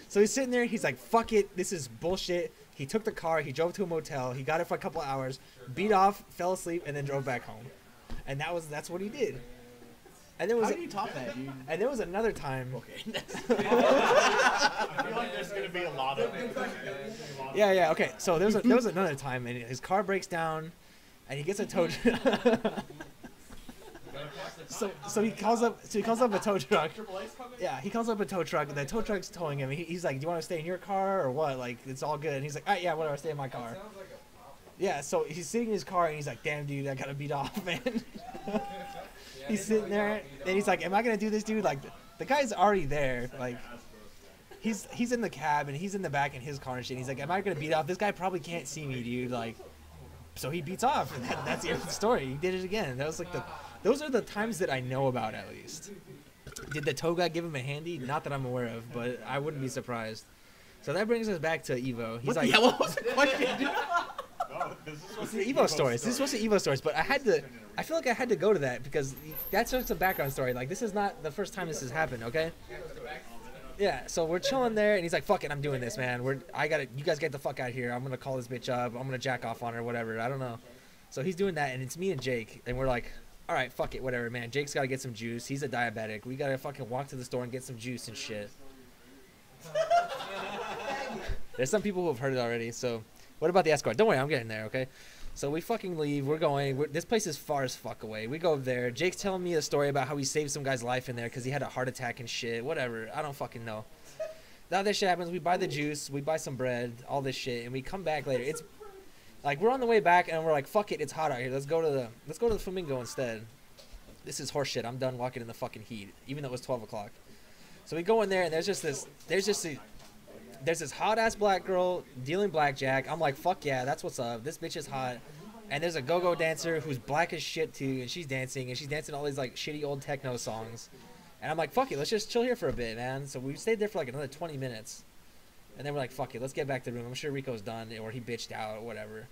so he's sitting there. He's like, fuck it, this is bullshit. He took the car. He drove to a motel. He got it for a couple hours, beat off, fell asleep, and then drove back home. And that's what he did. And there was How did you top that, dude? and there was another time. Okay. I feel like there's gonna be a lot of it. Yeah. Okay. So there was another time, and his car breaks down, and he gets a tow. So he calls up a tow truck. Yeah, he calls up a tow truck. The tow truck's towing him. He's like, "Do you want to stay in your car or what? Like, it's all good." And he's like, "All right, yeah, whatever. Stay in my car." Yeah. So he's sitting in his car, and he's like, "Damn, dude, I gotta beat off, man." He's sitting there, and he's like, "Am I gonna do this, dude?" Like, the guy's already there. Like, he's in the cab, and he's in the back in his car and shit. He's like, "Am I gonna beat off? This guy probably can't see me, dude." Like, so he beats off, and that's the end of the story. He did it again. That was like those are the times that I know about, at least. Did the tow guy give him a handy? Not that I'm aware of, but I wouldn't be surprised. So that brings us back to Evo. He's like, What was the question? it's the Evo stories. This is supposed to be Evo stories, but I feel like I had to go to that because that's just a background story. Like, this is not the first time this has happened, okay? Yeah, so we're chilling there, and he's like, fuck it, I'm doing this, man. You guys get the fuck out of here. I'm gonna call this bitch up. I'm gonna jack off on her, whatever. I don't know. So he's doing that, and it's me and Jake, and we're like, all right, fuck it, whatever, man. Jake's gotta get some juice. He's a diabetic. We gotta fucking walk to the store and get some juice and shit. There's some people who have heard it already, so what about the escort? Don't worry, I'm getting there, okay? So we fucking leave. We're going. This place is far as fuck away. We go over there. Jake's telling me a story about how he saved some guy's life in there because he had a heart attack and shit. Whatever. I don't fucking know. Now this shit happens. We buy the juice. We buy some bread. All this shit, and we come back later. It's like we're on the way back, and we're like, "Fuck it, it's hot out here. Let's go to the Flamingo instead." This is horse shit. I'm done walking in the fucking heat, even though it was 12 o'clock. So we go in there, and there's this hot ass black girl dealing blackjack. I'm like, fuck yeah, that's what's up. This bitch is hot. And there's a go-go dancer who's black as shit too, and she's dancing all these like shitty old techno songs. And I'm like, fuck it, let's just chill here for a bit, man. So we stayed there for like another 20 minutes. And then we're like, fuck it, let's get back to the room. I'm sure Rico's done, or he bitched out, or whatever.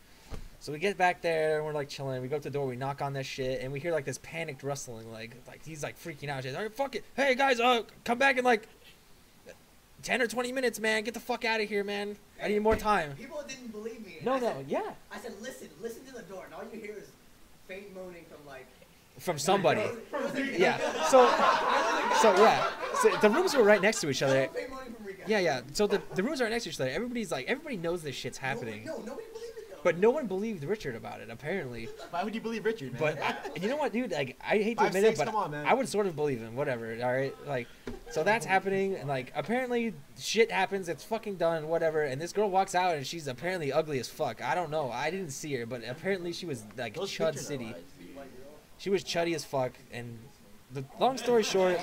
So we get back there, and we're like chilling. We go up to the door, we knock on this shit, and we hear like this panicked rustling, like he's like freaking out. He's like, all right, fuck it, hey guys, come back in like 10 or 20 minutes, man. Get the fuck out of here, man. I need more time. People didn't believe me. No, yeah. I said, listen to the door, and all you hear is faint moaning from like. From somebody. Yeah. So yeah. So the rooms were right next to each other. Faint moaning from Rico. Yeah. So the rooms are right next to each other. Everybody knows this shit's happening. No, nobody believed it though. But no one believed Richard about it, apparently. Why would you believe Richard, man? But you know what, dude? Like, I hate to 5'6", admit it, but come on, man. I would sort of believe him. Whatever. All right. Like, so that's happening, and like, apparently shit happens. It's fucking done. Whatever. And this girl walks out, and she's apparently ugly as fuck. I don't know. I didn't see her, but apparently she was like Those Chud pictures are City. lies. She was chuddy as fuck, and the long story short,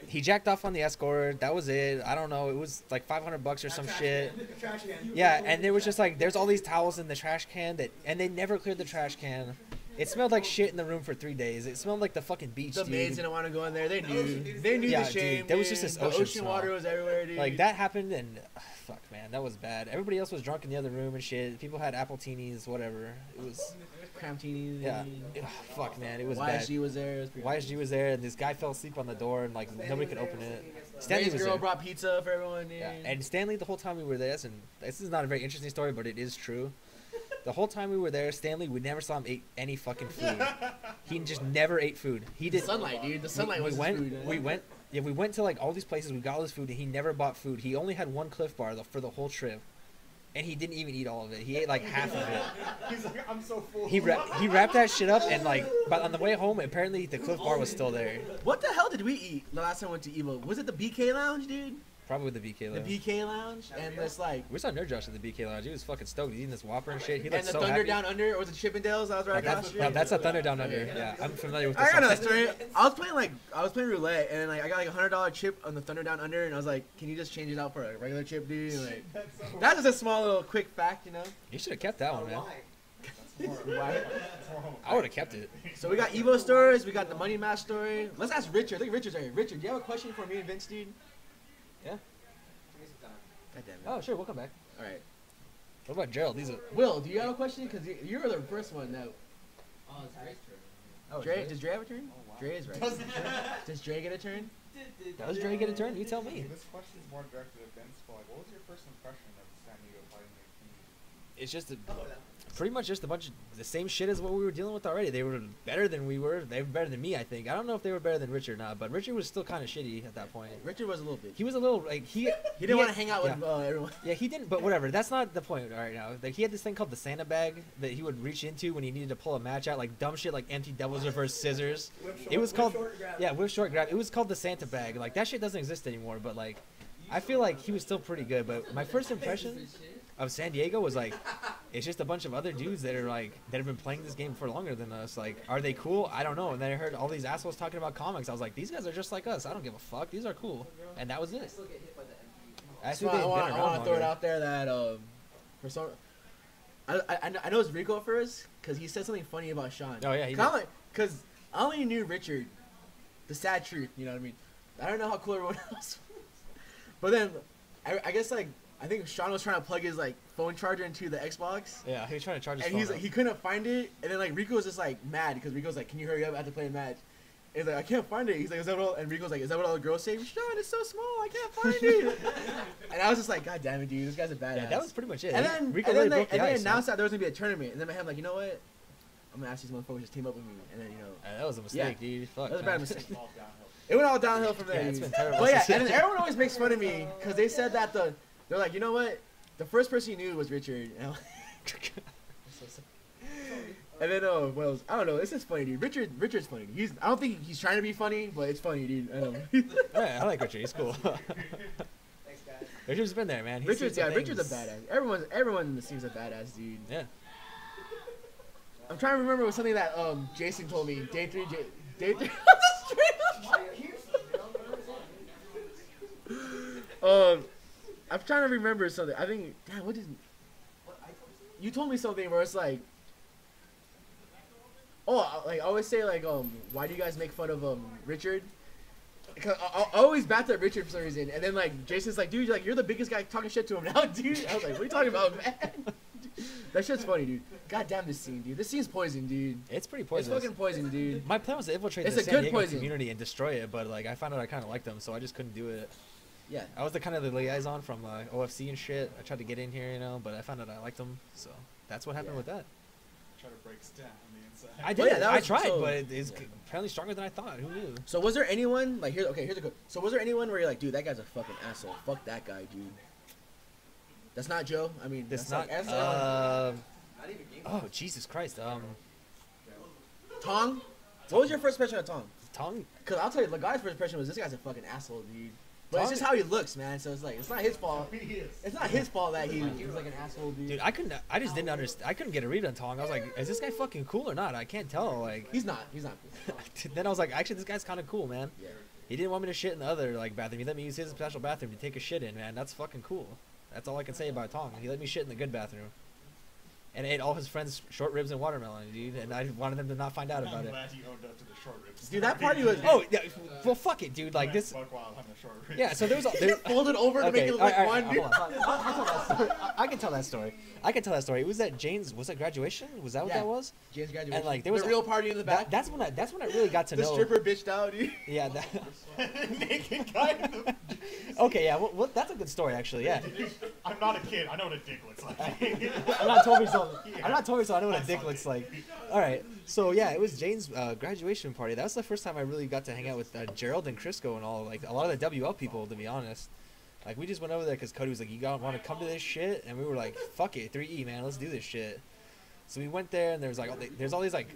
he jacked off on the escort. That was it. I don't know. It was like $500 or some shit. Trash can. Yeah, and there was just like there's all these towels in the trash can and they never cleared the trash can. It smelled like shit in the room for 3 days. It smelled like the fucking beach, The dude. maids didn't want to go in there. They knew. They knew Yeah, the shame. dude, there was just this the ocean smell. water was everywhere, dude. Like that happened, and fuck, man, that was bad. Everybody else was drunk in the other room and shit. People had apple teenies, whatever. It was, Cramtini. yeah, fuck, man, it was bad. YSG was there. It was pretty YSG was there, and this guy fell asleep on the door, and like nobody could open it. Stanley Ray's was girl there. brought pizza for everyone, dude. Yeah, and Stanley, the whole time we were there, and this is not a very interesting story, but it is true. The whole time we were there, Stanley, we never saw him eat any fucking food. He just never ate food. He The did. sunlight, dude. The sunlight was his food. We went. Yeah, we went to like all these places. We got all this food, and he never bought food. He only had one Cliff Bar for the whole trip, and he didn't even eat all of it. He ate like half of it. He's like, I'm so full. He wrapped that shit up, and like, but on the way home, apparently the Cliff Bar was still there. What the hell did we eat the last time we went to Evo? Was it the BK Lounge, dude? Probably the BK The Lounge. BK Lounge, and this like, We saw Nerd Josh at the BK Lounge. He was fucking stoked. He's eating this Whopper and shit. He and looked the so Thunder happy. Down Under, or was it Chippendales? I was right across the street. No, that's a Thunder Down Under. Yeah, I'm familiar with this. I got another song. story. I was playing roulette, and like I got like $100 chip on the Thunder Down Under, and I was like, "Can you just change it out for a regular chip, dude?" And, like, that's just a small little quick fact, you know. You should have kept that one, man. Why? I would have kept it. So we got Evo stories, we got the Money Match story. Let's ask Richard. I think Richard's right here. Richard, do you have a question for me and Vince, dude? Yeah. God damn it. Oh, sure. We'll come back. All right. What about Gerald? These are. Will, do you have a question? Because you were the first one that. Oh, it's Dre's turn. Oh, Dre, does Dre have a turn? Dre is right. Does Dre get a turn? Does Dre get a turn? You tell me. This question is more directed at Vince, but like, what was your first impression of San Diego fighting community? It's just pretty much just a bunch of the same shit as what we were dealing with already. They were better than we were. They were better than me, I think. I don't know if they were better than Richard or not, but Richard was still kind of shitty at that point. Richard was a little bit. He was a little like He didn't want to hang out with yeah. everyone. Yeah, he didn't, but whatever. That's not the point right now. Like, he had this thing called the Santa bag that he would reach into when he needed to pull a match out, like dumb shit, like empty Devil's Reverse scissors. It was called, yeah, whip short grab. It was called the Santa bag. Like that shit doesn't exist anymore. But like, I feel like he was still pretty good. But my first impression of San Diego was like, it's just a bunch of other dudes that are like that have been playing this game for longer than us. Like, are they cool? I don't know. And then I heard all these assholes talking about comics. I was like, these guys are just like us. I don't give a fuck. These are cool. And that was it. I So think I they've been want around to throw it longer. out there that for some, I know it's Rico first because he said something funny about Sean. Oh, yeah, he Because I only knew Richard, the sad truth. You know what I mean? I don't know how cool everyone else was. But then, I guess like I think Sean was trying to plug his like phone charger into the Xbox. Yeah, he was trying to charge his And phone he's like, up. he couldn't find it, and then like Rico was just like mad because Rico's like, "Can you hurry up? I have to play a match." And he's like, "I can't find it." He's like, "Is that what?" And Rico's like, "Is that what all the girls say?" Sean, it's so small, I can't find it. And I was just like, "God damn it, dude, this guy's a badass." Yeah, that was pretty much it. And then, Rico and then really they, broke the ice, announced that there was gonna be a tournament, and then I'm like, you know what? I'm gonna ask these motherfuckers to team up with me, and then you know, That was a mistake, dude. Fuck. that was a man. bad mistake. It went all downhill from there. Yeah, it's dude. been terrible But yeah, since and then everyone always makes fun of me because they said that they're like, you know what? The first person you knew was Richard. And I'm like, and then well, I don't know. It's just funny, dude. Richard's funny. I don't think he's trying to be funny, but it's funny, dude. I know. Yeah, I like Richard. He's cool. Thanks, guys. Richard's been there, man. He's Richard's seen some Richard's a things. badass. Everyone in the scene's a badass, dude. Yeah. I'm trying to remember something that Jason told me. Day three. I'm trying to remember something. I think, damn, what did you told me something where it's like, like I always say like, why do you guys make fun of Richard? Because I always bat at Richard for some reason, and then like Jason's like, dude, you're the biggest guy talking shit to him now, dude. I was like, what are you talking about, man? That shit's funny, dude. God damn this scene, dude. This scene's poison, dude. It's pretty It's poisonous. fucking poison, dude. My plan was to infiltrate It's the a San good Diego poison. community and destroy it, but like I found out I kind of liked them, so I just couldn't do it. Yeah. I was the kind of the liaison from OFC and shit. I tried to get in here, you know, but I found out I liked them, so that's what happened Yeah. with that. Try to break Stan on the inside. I Well, did. yeah, that I was- tried, so- but it's apparently stronger than I thought. Who knew? So was there anyone like here's the code. So was there anyone where you're like, dude, that guy's a fucking asshole. Fuck that guy, dude. That's not Joe. I mean, That's that's not. like, Not even game. Oh Jesus Christ. Tong. What was your first impression of Tong? Tongue. Cause I'll tell you, the guy's first impression was this guy's a fucking asshole, dude. But it's Tong- just how he looks, man. So it's like it's not his fault. It's not his fault that he's like an asshole, dude. Dude, I just didn't understand. I couldn't get a read on Tong. I was like, is this guy fucking cool or not? I can't tell. Like, He's not. He's not. then I was like, actually, this guy's kind of cool, man. Yeah. He didn't want me to shit in the other like bathroom. He let me use his special bathroom to take a shit in, man. That's fucking cool. That's all I can say about Tong. He let me shit in the good bathroom. And ate all his friends' short ribs and watermelon, dude. And I wanted them to not find out about it. I'm glad you owned up to the short ribs. Dude, that party was. Oh, yeah, well, fuck it, dude. Like this. Fuck while having a short ribs. Yeah, so there was. There, folded over to make it look like one. Hold on. I can tell that story. I can tell that story. It was at Jane's. Was that graduation? Was that what that was? Jane's graduation. And like there was the real party in the back. That's when I really got to the know. The stripper bitched out, dude. Yeah. That, naked guy. Okay, yeah. Well, that's a good story, actually. Yeah. I'm not a kid. I know what a dick looks like. I'm not told me so. I'm not told me so. I know what a dick looks like. All right. So yeah, it was Jane's graduation party. That was the first time I really got to hang out with Gerald and Crisco and all, like a lot of the WL people, to be honest. Like we just went over there because Cody was like, "You want to come to this shit?" And we were like, "Fuck it, 3E, man, let's do this shit." So we went there, and there's all these like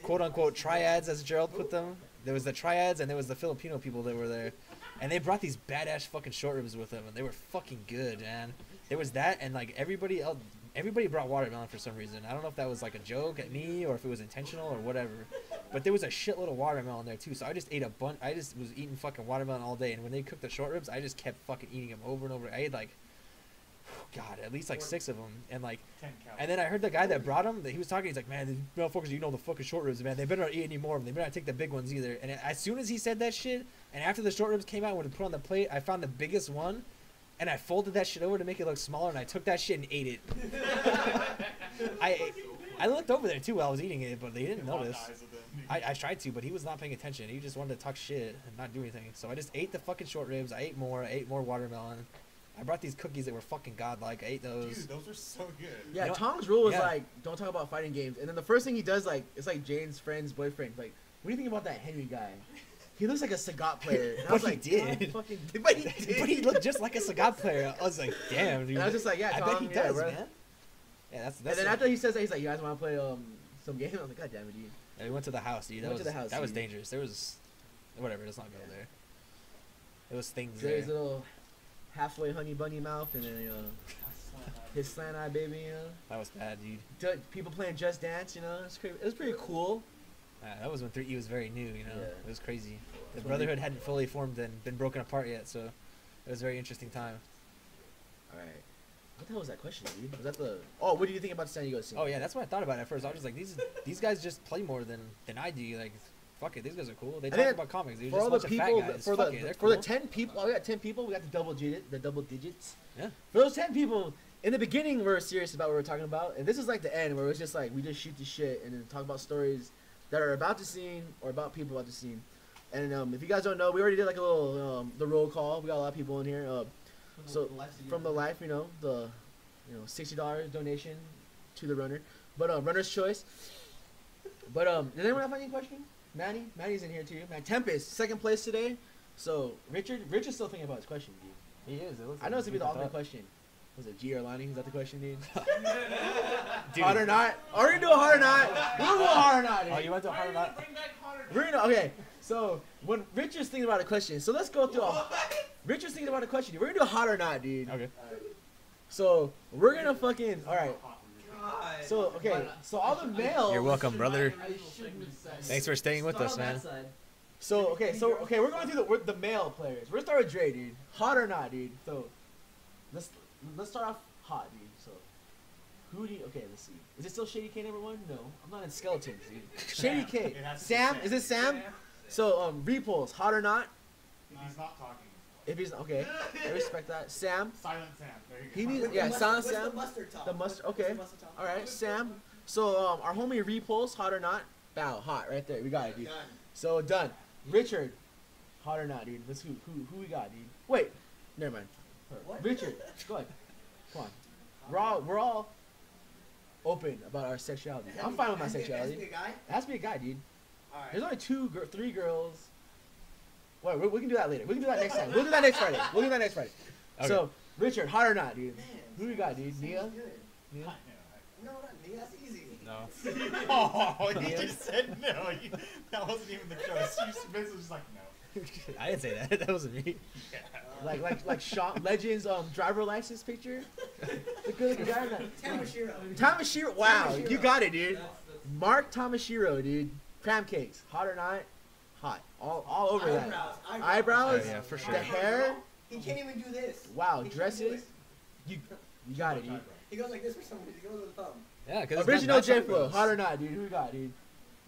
quote unquote triads, as Gerald put them. There was the triads, and there was the Filipino people that were there, and they brought these badass fucking short ribs with them, and they were fucking good, man. There was that, and like everybody else. Everybody brought watermelon for some reason. I don't know if that was like a joke at me or if it was intentional or whatever. But there was a shitload of watermelon there too. So I just ate a bunch. I just was eating fucking watermelon all day. And when they cooked the short ribs, I just kept fucking eating them over and over. I ate like, God, at least like 6 of them. And like, and then I heard the guy that brought them, that he was talking. He's like, man, these motherfuckers, you know the fucking short ribs, man. They better not eat any more of them. They better not take the big ones either. And as soon as he said that shit, and after the short ribs came out and were put on the plate, I found the biggest one. And I folded that shit over to make it look smaller, and I took that shit and ate it. I looked over there too while I was eating it, but they didn't notice. I tried to, but he was not paying attention. He just wanted to talk shit and not do anything. So I just ate the fucking short ribs. I ate more watermelon. I brought these cookies that were fucking godlike. I ate those. Dude, those were so good. Yeah, you know, Tom's rule was like, don't talk about fighting games. And then the first thing he does, like, it's like Jane's friend's boyfriend. Like, what do you think about that Henry guy? He looks like a Sagat player. And I was like, did. But he did. But he looked just like a Sagat player. I was like, damn, dude. And I was just like, yeah, Tom, I bet he does, bro. man. Yeah, that's. And then after he says that, he's like, you guys want to play some game? I'm like, God damn it, dude. Yeah, we went to the house, dude. That was dangerous. There was, whatever. Let's not go there. There was things there. His little halfway honey bunny mouth, and then his slant eye baby. You know. That was bad, dude. People playing Just Dance. You know, it was pretty cool. That was when 3E was very new, you know. Yeah. It was crazy. The Brotherhood hadn't fully formed and been broken apart yet, so it was a very interesting time. All right. What the hell was that question, dude? Was that the... Oh, what do you think about the San Diego scene? Oh, yeah, that's what I thought about at first. I was just like, these guys just play more than I do. Like, fuck it, these guys are cool. They talk about comics. They're for just all a bunch the of people, fat guys. for cool. the 10 people, we got 10 people. We got the double digits. Yeah. For those 10 people, in the beginning, we were serious about what we were talking about, and this is like the end, where it was just like we just shoot the shit and then talk about stories that are about the scene or about people about the scene. And if you guys don't know, we already did like a little the roll call. We got a lot of people in here. So from the life, the $60 donation to the runner, but runner's choice. But does anyone have any question? Manny's in here too. Man, Tempest, second place today. So Richard's still thinking about his question, dude. He is. I know it's gonna be the ultimate question. Was it G or Lonnie? Is that the question, dude? Dude. Hot or not? Are we gonna do a hot or not? We'll do a hot or not, dude. Oh, you went to a hot or not? We're gonna, okay, so when Richard's thinking about a question, so let's go through Richard's thinking about a question, dude. We're gonna do a hot or not, dude. Okay. So we're gonna fucking, alright. So, okay, so all the males. You're welcome, brother. Thanks for staying with us, man. So, okay, we're going through the male players. We're gonna start with Dre, dude. Hot or not, dude? So, let's start off hot, dude. So, okay, let's see. Is it still Shady K #1? No, I'm not in skeletons, dude. Shady K. Sam? Is it Sam? So, repulse, hot or not? If he's not talking. If he's, okay, I respect that. Sam? Silent Sam. There you go. He needs, yeah, Silent Sam. The mustard top. The mustard, okay. Alright, Sam. So, our homie repulse, hot or not? Bow, hot, right there. We got it, dude. So, done. Richard, hot or not, dude? Let's who we got, dude? Wait, never mind. What? Richard, go ahead. Come on. We're all open about our sexuality. I'm fine with my sexuality. Has to be a guy? It has to be a guy, dude. Alright. There's only 3 girls. Wait, we can do that later. We can do that next time. We'll do that next Friday. Okay. So, Richard, hot or not, dude? Man, Who we got, dude? Nia? No, not me. That's easy. No. Oh, you just said no. That wasn't even the choice. You was just like, no. I didn't say that. That wasn't me. Yeah. Like Sean Legends driver license picture. The good guy. Tamashiro. Tamashiro. Wow, you got it, dude. Mark Tamashiro, dude. Cram cakes. Hot or not? hot. All over that. Eyebrows. Oh, yeah, for sure. The hair. He can't even do this. Wow, He can't do dresses. it. You got it, dude. He goes like this for some reason. He goes with the thumb. Yeah, because Original J Flow, hot or not, dude? Who we got, dude?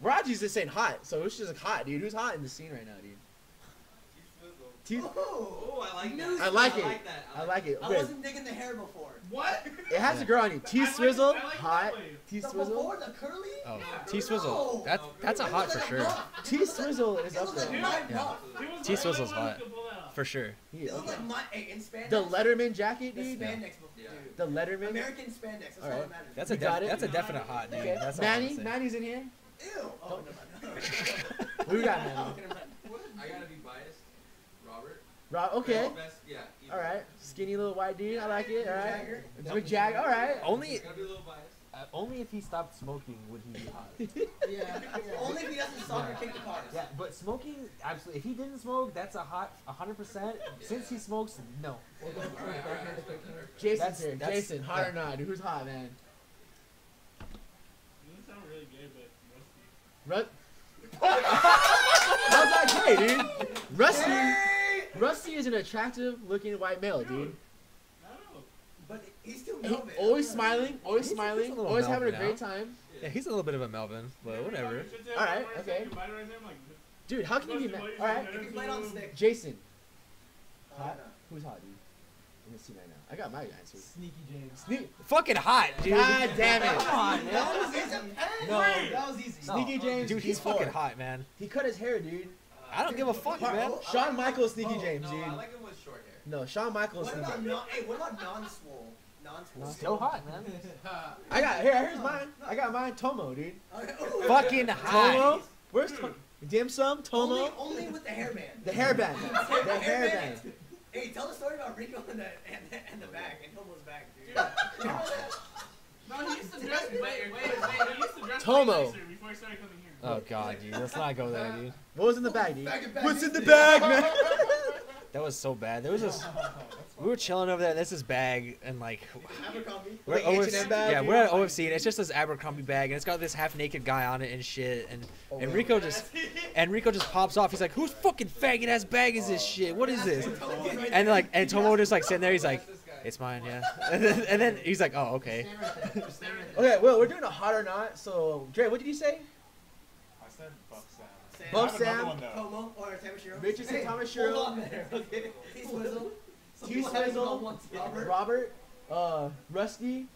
Raji's just saying hot, so it's just like hot, dude. Who's hot in the scene right now, dude? Oh, I like that. I like it. that. I like it. I Wait, wasn't digging the hair before. What? it has a girl on you. T Swizzle, I like hot. that way. T The Swizzle. before the curly? Oh, Yeah. T Swizzle. That's a hot for sure. T Swizzle is It up looks like there. my Yeah. puff. T Swizzle's hot for sure. He It is looks up like my in spandex. there. The Letterman jacket, The dude. spandex, Yeah. dude. The Letterman. American spandex. That's all Alright. that matters. That's You got it? that's a definite hot, dude. Okay. That's all I'm Manny, saying. Manny's in here. Ew. Oh, never mind. Who we got, Oh, Manny? never mind. I gotta be biased. Robert. Rob. Okay. Best, yeah. easy. All right. Skinny little white dude. I like it. All right. Jagger. Big Jag. All right. Only Gotta be a little biased. only if he stopped smoking would he be hot. Yeah. Only if he doesn't soccer kick the cars. Yeah, but smoking, absolutely. If he didn't smoke, that's a hot 100%. Since he smokes, no. Jason's That's- here. that's- Jason, hot or not? Dude, who's hot, man? Doesn't sound really gay, but Rut. rusty. How's that gay, dude? Rusty is an attractive-looking white male, dude. I don't know. But he's still He, Melvin. always smiling, always He's a smiling, little always having a Melvin great now. time. Yeah, he's a little bit of a Melvin, but whatever. All right, okay. Dude, how can you be mad? All right, If you played on stick. Jason, Oh, hot? no. Who's hot, dude? Let me see right now. I got my answers. Sneaky James. Fucking hot, dude. God damn it! Come on, That man. was easy. No. That was easy. Sneaky James, Dude, he's P4. fucking hot, man. He cut his hair, dude. I don't give a fuck, man. Shawn Michaels, Sneaky James, No, dude. I like him with short hair. No, Shawn Michaels, What Sneaky. about what about non-swole? Non-swole. Still hot, man. I got here's mine. I got mine. Tomo, dude. Okay. Ooh. Fucking hot. Tomo. Where's Tomo? Dim Sum? Tomo. Only with the hairband. The hairband. The hairband. Hey, tell the story about Rico and the bag and Tomo's bag, dude. No, he used to dress. Wait. He used to dress Tomo. way nicer before he started coming here. Oh god, dude. Let's not go there, dude. What was in the bag, dude? Bag of What's in bags. the bag, man? That was so bad. There was this. We were chilling over there. And there's this bag, and like, Abercrombie. we're at Like OFC, H&M bag? yeah, we're at OFC, and it's just this Abercrombie bag, and it's got this half-naked guy on it and shit, and Rico just pops off. He's like, "Whose fucking faggot ass bag is this shit? What is this?" And like, and Tomo just like sitting there. He's like, "It's mine, yeah." And then he's like, "Oh, okay." Okay, well, we're doing a hot or not. So, Dre, what did you say? I said Buff Sam. Buff I have Sam. another one, though. Tomo or Tamashiro. Richardson, Hey, Tamashiro. hold on there, okay? T-Swizzle. T-Swizzle. Robert. Rusty.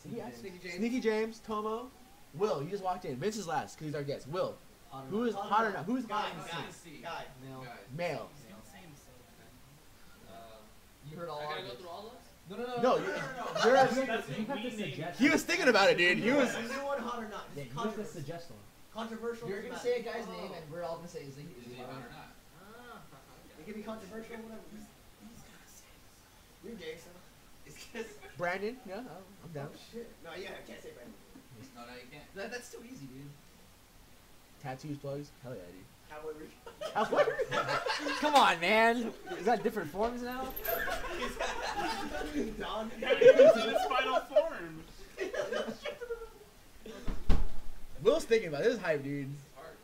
Sneaky James. Sneaky James. Tomo. Will, you just walked in. Vince is last because he's our guest. Will, who is hot or not? Who's Guy. hot? Guy. Male. You heard all I our gotta go bits. through all those? No. He was thinking about it, dude. He was. Is it one hot or not? It's controversial. suggest one. Controversial. You're doesn't gonna matter. say a guy's name, and we're all gonna say, is he hot or not? It can be controversial, whatever. You're gay, so. It's just. Brandon. Yeah, I'm down. Shit. No, yeah, I can't say Brandon. No, you can't. That's too easy, dude. Tattoos, plugs. Hell yeah, dude. However. Come on, man. Is that different forms now? Don. He haven't even seen his final form. Will's thinking about it. This is hype, dude. It's hard.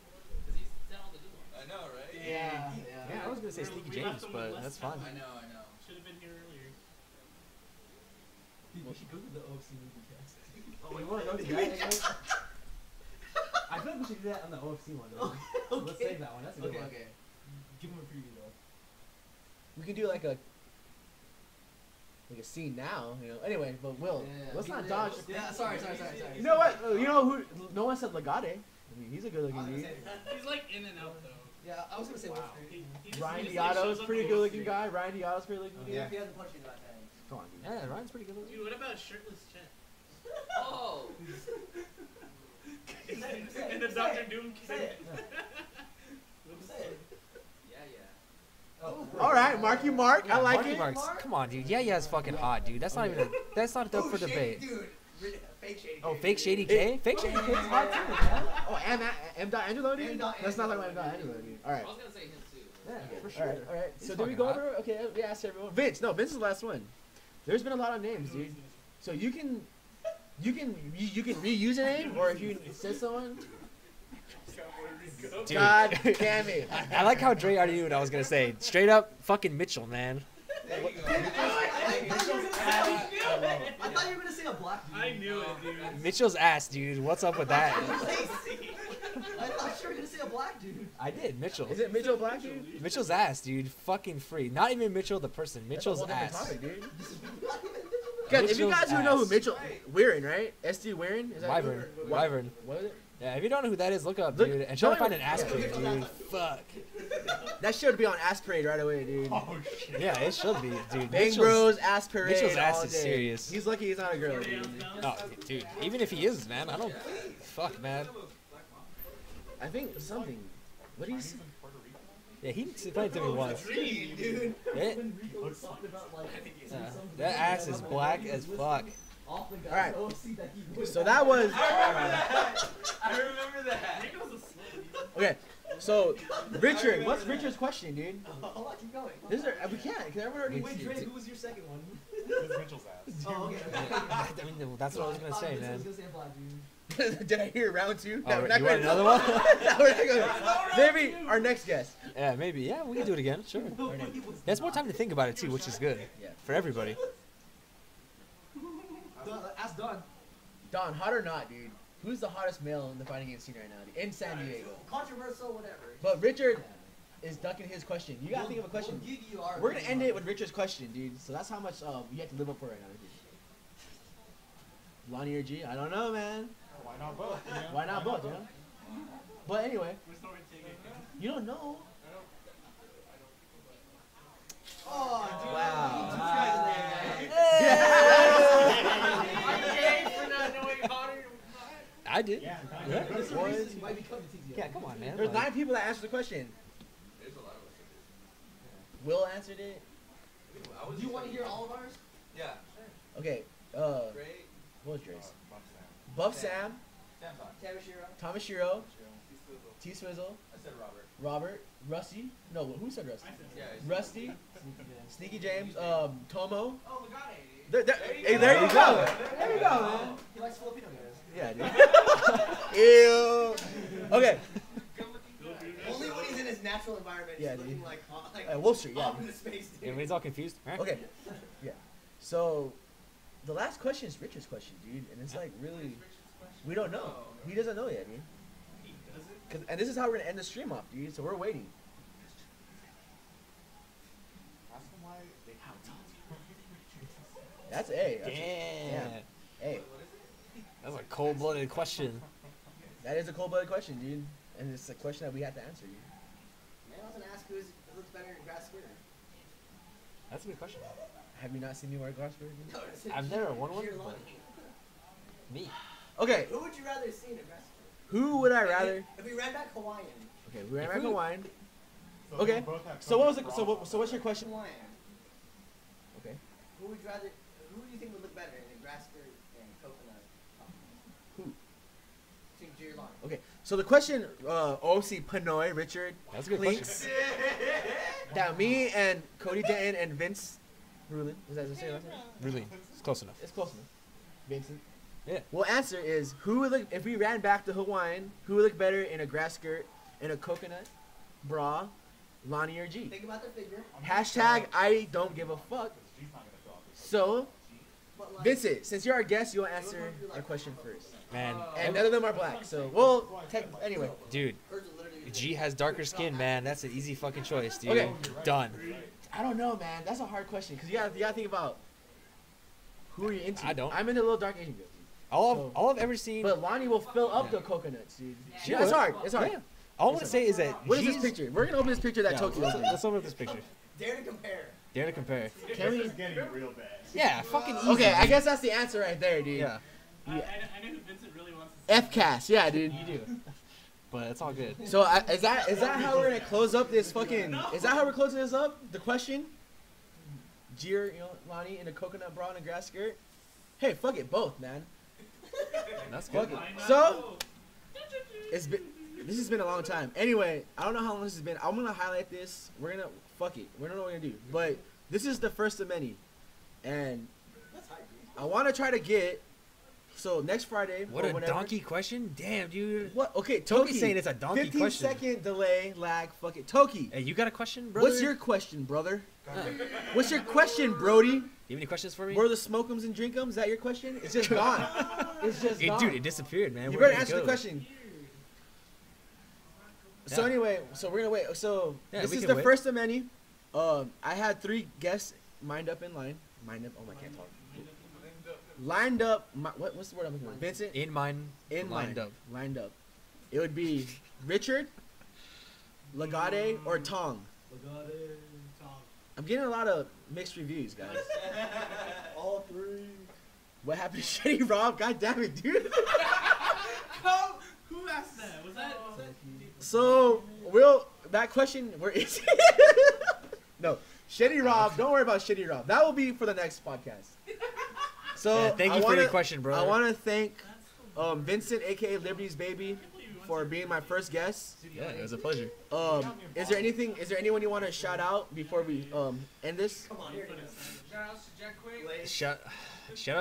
Because he's done all the good ones. I know, right? Yeah. Yeah, I was gonna say Sneaky We James, left him with but less that's time. fine. I know. Should have been here earlier. Dude, we should go to the OFC movie cast. Oh, we want to go to that? I feel like we should do that on the OFC one. Though. Let's save that one. That's a good Okay, one. okay. Give him a preview though. We can do like a scene now, you know. Anyway, but Will, let's not dodge. Yeah, sorry. You know what? You know who? No one said Legate. I mean, he's a good-looking dude. He's like in and out though. Yeah, I was gonna say Wolf Wow. Creek. He just Ryan like Diotto's shows up pretty to good-looking Wolf guy. Ryan Diotto's pretty looking dude. Yeah, if he hasn't punched you in that hand. Come on, dude. Yeah, Ryan's pretty good Street. looking. Dude, what about shirtless Chet? Oh. In the Doctor Doom Say kid. it. Say it. Yeah. Oh, All right, Marky Mark. I like Marky it. Marks. Come on, dude. Yeah, it's fucking hot, dude. That's not even. That's not up for Shady debate. Dude. Fake Shady. Oh, K. fake Shady K. Fake Shady K is hot too, man. Oh, M. Angelo, dude. M. Let's not talk about M. Angelo, dude. All I right. was gonna say him too. Yeah, for All sure. right. All right. He's So did we fucking go hot. over? Okay, we asked everyone. Vince. No, Vince is the last one. There's been a lot of names, dude. So you can reuse a name, or if you said someone. Dude. God damn it. I like how Dre already knew what I was gonna say. Straight up, fucking Mitchell, man. I thought you were gonna say a black dude. I knew it, dude. Mitchell's ass, dude. What's up with that? I thought you were gonna say a black dude. I did, Mitchell. Is it Mitchell Black, dude? Mitchell's ass, dude. Fucking free. Not even Mitchell the person. Mitchell's That's a whole different ass. topic, dude. Guys, if you guys who know who Mitchell Weirin, right? SD Weirin? Is that Wyvern. Wyvern. What is it? Yeah, if you don't know who that is, look up, Look- dude. And try to don't find even- an ass yeah. pic, dude. Fuck. That should be on Ass Parade right away, dude. Oh shit. Yeah, it should be, dude. Bang Mitchell's- Bros, Ass Parade. Mitchell's ass all is day. serious. He's lucky he's not a girl, dude. Oh, dude. Even if he is, man, I don't. Fuck, man. I think something. What do you say? Yeah, he explained to me once. Dude. Yeah, Talked about like that ass is black as fuck. off the guy. Alright. OC that he was. So that was I remember that. okay. So Richard, what's Richard's question, dude? Hold on, keep going. This is we can't because everyone already. Wait, Dre, who was your second one? It was Mitchell's ass. Oh, okay. I mean, that's what I was gonna say, I man. was gonna say a black dude. Did I hear round two? Oh, we're not you want gonna- another one? No, we're not gonna- Maybe our next guest. Yeah, maybe. Yeah, we can do it again. Sure. There's more time to think about it too, which is good Yeah. for everybody. Ask Don. Don, hot or not, dude? Who's the hottest male in the fighting game scene right now, dude? In San Diego. Controversial, whatever. But Richard is ducking his question. You gotta think of a question. We'll give you our We're gonna end it with Richard's question, dude. So that's how much you have to live up for right now, dude. Lonnie or G? I don't know, man. Why not both? You know? Why not both, you know? But anyway, Which one we taking? you don't know. Oh, dude. Wow. I'm gay for not knowing hotter. I did. Yeah. Yeah. This is the reason you might become the TTF. Yeah, come on, man. There's Like, 9 people that answered the question. Will answered it. Do you want to hear all of ours? Yeah. Okay. Great. What was Dre's? Buff Sam, Tamashiro. Tamashiro, T Swizzle, I said Robert. Robert, Rusty. No, who said Rusty? Yeah. Rusty, Sneaky James, Tomo. Oh, we got it. There you go. There you go, man. He likes Filipino guys. Yeah, dude. Ew. Okay. Only when he's in his natural environment. Yeah, he's dude. looking like Wolf Street, yeah. off into space. Dude. everybody's all confused. Huh? Okay. Yeah. So, the last question is Richard's question, dude, and it's like really, we don't know. He doesn't know yet, dude. He doesn't. 'Cause- and this is how we're gonna end the stream off, dude. So we're waiting. Ask them why they That's A. That's Damn. A. That's a cold-blooded question. That is a cold-blooded question, dude, and it's a question that we have to answer, dude. Man, I was gonna ask who looks better in grass skirt. That's a good question. Have you not seen me wear Glassberg? No, it's I've never won one, sheer but- line. Me. Okay. Who would you rather see in a grass skirt? Who would I rather? If we ran back Hawaiian. Okay, we ran If back we- Hawaiian. So Okay. they both have So what was something the, wrong. so what's your question? Hawaiian. Okay. Who would you rather? Who do you think would look better in a grass skirt and coconut? Who? Think Jerry Long. Okay. So the question, OC Panoy, Richard, That's a good Clinks, that me and Cody Denton and Vince Rulin, is that the same last name? Really, it's close enough. It's close enough. Vincent. Yeah. Well, answer is who would look if we ran back to Hawaiian? Who would look better in a grass skirt and a coconut bra, Lonnie or G? Think about the figure. Hashtag I don't give a fuck. She's not gonna fill out this. So, But like, Vincent, since you're our guest, you'll answer our question first. Man, And none of them are black, so well, anyway. dude, hers is literally G has darker skin, man. That's an easy fucking choice, dude. Okay. Done. I don't know, man. That's a hard question because you gotta think about who are you into. I don't. I'm into little dark Asian girls, All I've ever seen. but Lonnie will fill up the coconuts, dude. She Yeah, it's would. hard. It's hard. Yeah. All I want to say is that What is G's, this picture? We're gonna open this picture that Yeah, Tokyo. let's open up this picture. dare to compare. Dare to compare. Can we? This is getting real bad. Yeah, fucking easy. Okay, I dude. guess that's the answer right there, dude. Yeah, I know who Vincent really wants to see. FCAS, yeah, dude. you do. But it's all good. So is that how we're gonna close up this fucking? Is that how we're closing this up? The question? G or Lonnie in a coconut bra and a grass skirt? Hey, fuck it, both, man. That's Fuck good. it. Why not So both? it's been. This has been a long time. Anyway, I don't know how long this has been. I'm gonna highlight this. We're gonna fuck it. We don't know what we're gonna do. But this is the first of many, and That's high, dude. I want to try to get So next Friday. What or a whenever, donkey question? Damn, dude. What? Okay, Toki's Toki. saying it's a donkey 15 question. 15-second delay, lag, fuck it. Toki. Hey, you got a question, brother? What's your question, brother? What's your question, Brody? You have any questions for me? Where the smokeums and drinkums? Is that your question? It's just gone. It's just gone. Dude, it disappeared, man. You Where better did it answer the go? question. So Yeah. anyway, so we're gonna wait. So Yeah, this we is can the wait. first of many. I had 3 guests lined up in line. Lined up. Oh my, I can't talk. Lined up. What's the word I'm looking for? Vincent. In mine. In lined line. up. Lined up. It would be Richard, Lagade, or Tong. I'm getting a lot of mixed reviews, guys. All 3. What happened to Shitty Rob? God damn it, dude. Who asked that? Was that? So, that question, where is it? No, Shitty Rob, don't worry about Shitty Rob. That will be for the next podcast. So, Yeah, thank you for your question, bro. I want to thank Vincent, a.k.a. Liberty's Baby, for being my first guest. Yeah, it was a pleasure. Is there anyone you want to shout out before we end this? Come on, here it is. Shoutouts to Jack Quick. Shout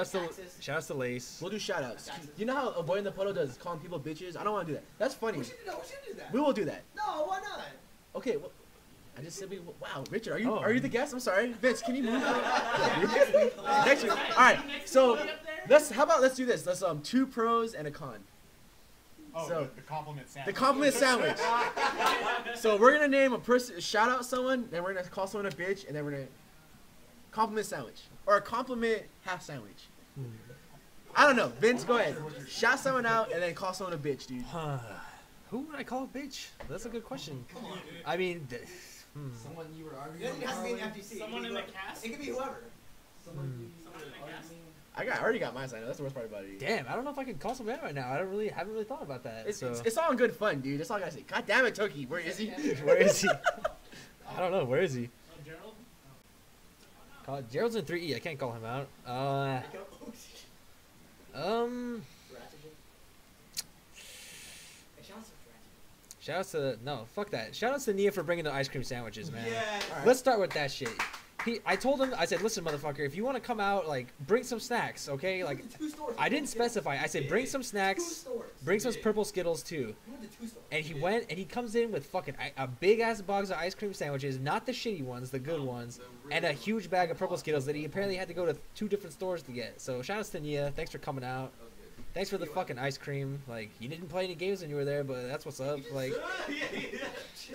outs to Lace. We'll do shout outs. You know how Avoiding the Puddle does calling people bitches? I don't want to do that. That's funny. We should do that. We will do that. No, why not? Okay, well, I just said wow, Richard, are Oh. you the guest? I'm sorry. Vince, can you move out? Next week. All right. So, let's do this. Let's 2 pros and a con. Oh, So- the compliment sandwich. The compliment sandwich. So, we're going to name a person, shout out someone, then we're going to call someone a bitch, and then we're going to compliment sandwich or a compliment half sandwich. I don't know. Vince, go ahead. Shout someone out and then call someone a bitch, dude. Who would I call a bitch? That's a good question. I mean, Someone you were It arguing doesn't with. have to be an Harley. FTC. Someone in the cast? It could be whoever. Someone you Someone in the cast? I already got mine signed up. That's the worst part about it. Dude. damn, I don't know if I can call someone out right now. I haven't really thought about that. It's all in good fun, dude. That's all I gotta say. God damn it, Toki. Where is he? Where is he? I don't know. Where is he? Gerald? Gerald's in 3E. I can't call him out. Shout outs to fuck that. Shout outs to Nia for bringing the ice cream sandwiches, man. Let's start with that shit. I told him, I said, listen, motherfucker, if you want to come out, like, bring some snacks, okay? Like, I didn't specify. I said, bring some snacks, bring some purple Skittles too. And he went and he comes in with fucking a big ass box of ice cream sandwiches, not the shitty ones, the good ones, and a huge bag of purple Skittles that he apparently had to go to 2 different stores to get. So shout outs to Nia. Thanks for coming out. Thanks for the fucking ice cream. Like, you didn't play any games when you were there, but that's what's up. Like,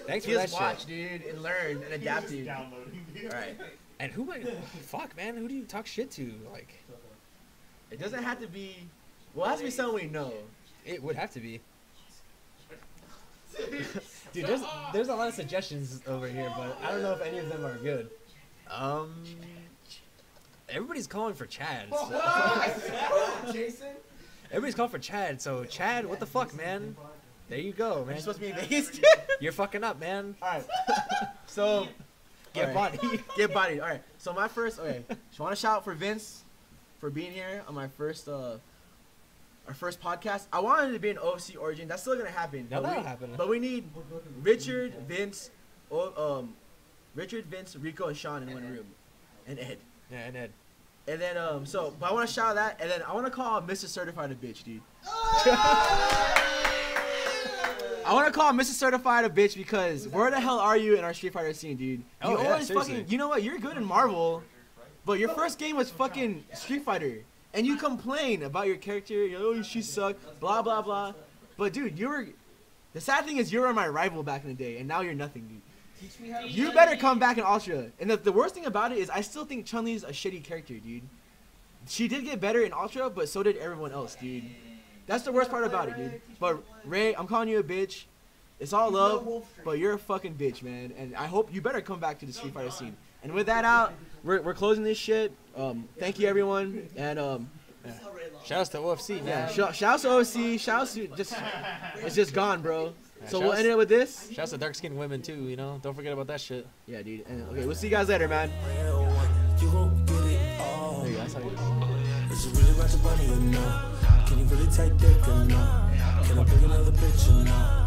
thanks for that Just watch, shit. dude, and learn and adapt, dude. All Downloading. right. And who fuck, man, who do you talk shit to? Like, It doesn't have to be. Well, it has to be someone we know. it would have to be. Dude, there's a lot of suggestions over here, but I don't know if any of them are good. Everybody's calling for Chad. So. Jason? Everybody's calling for Chad, so Chad, what the fuck, man? There you go, You're man. supposed to be in Vegas. You're fucking up, man. All right. So Get all right. bodied. Get bodied. All right. So my first. Okay. Just want to shout out for Vince for being here on my first our first podcast. I wanted it to be an OFC origin. That's still gonna happen. No, But that'll happen. But we need Richard, Vince, Vince, Rico, and Sean in one room, and Ed. Yeah, and Ed. And then but I want to shout out that, and then I want to call Mr. Certified a bitch, dude. I want to call Mr. Certified a bitch because where the hell are you in our Street Fighter scene, dude? Oh, You yeah, always seriously. fucking. You know what? You're good in Marvel, but your first game was fucking Street Fighter, and you complain about your character. You know, oh, she sucked. Blah blah blah. But dude, you were. The sad thing is you were my rival back in the day, and now you're nothing, dude. Teach me how to You better come back in Ultra. And the worst thing about it is I still think Chun-Li's a shitty character, dude. She did get better in Ultra, but so did everyone else, dude. That's the worst part about it, dude. But Ray, I'm calling you a bitch. It's all love, but you're a fucking bitch, man. And I hope you better come back to the Street Fighter scene. And with that out, we're closing this shit. Thank you, everyone. And Shout outs to OFC, yeah, man. shout out to OC. Shout out to it's just gone, bro. So we'll shouts- end it with this. Shout outs to dark skinned women too, you know? Don't forget about that shit. Yeah, dude. And, okay, we'll see you guys later, man. You gon' get it all. There you go. That's how you Is it really about your money or no? Can you really take dick or no? Can I bring another bitch or no?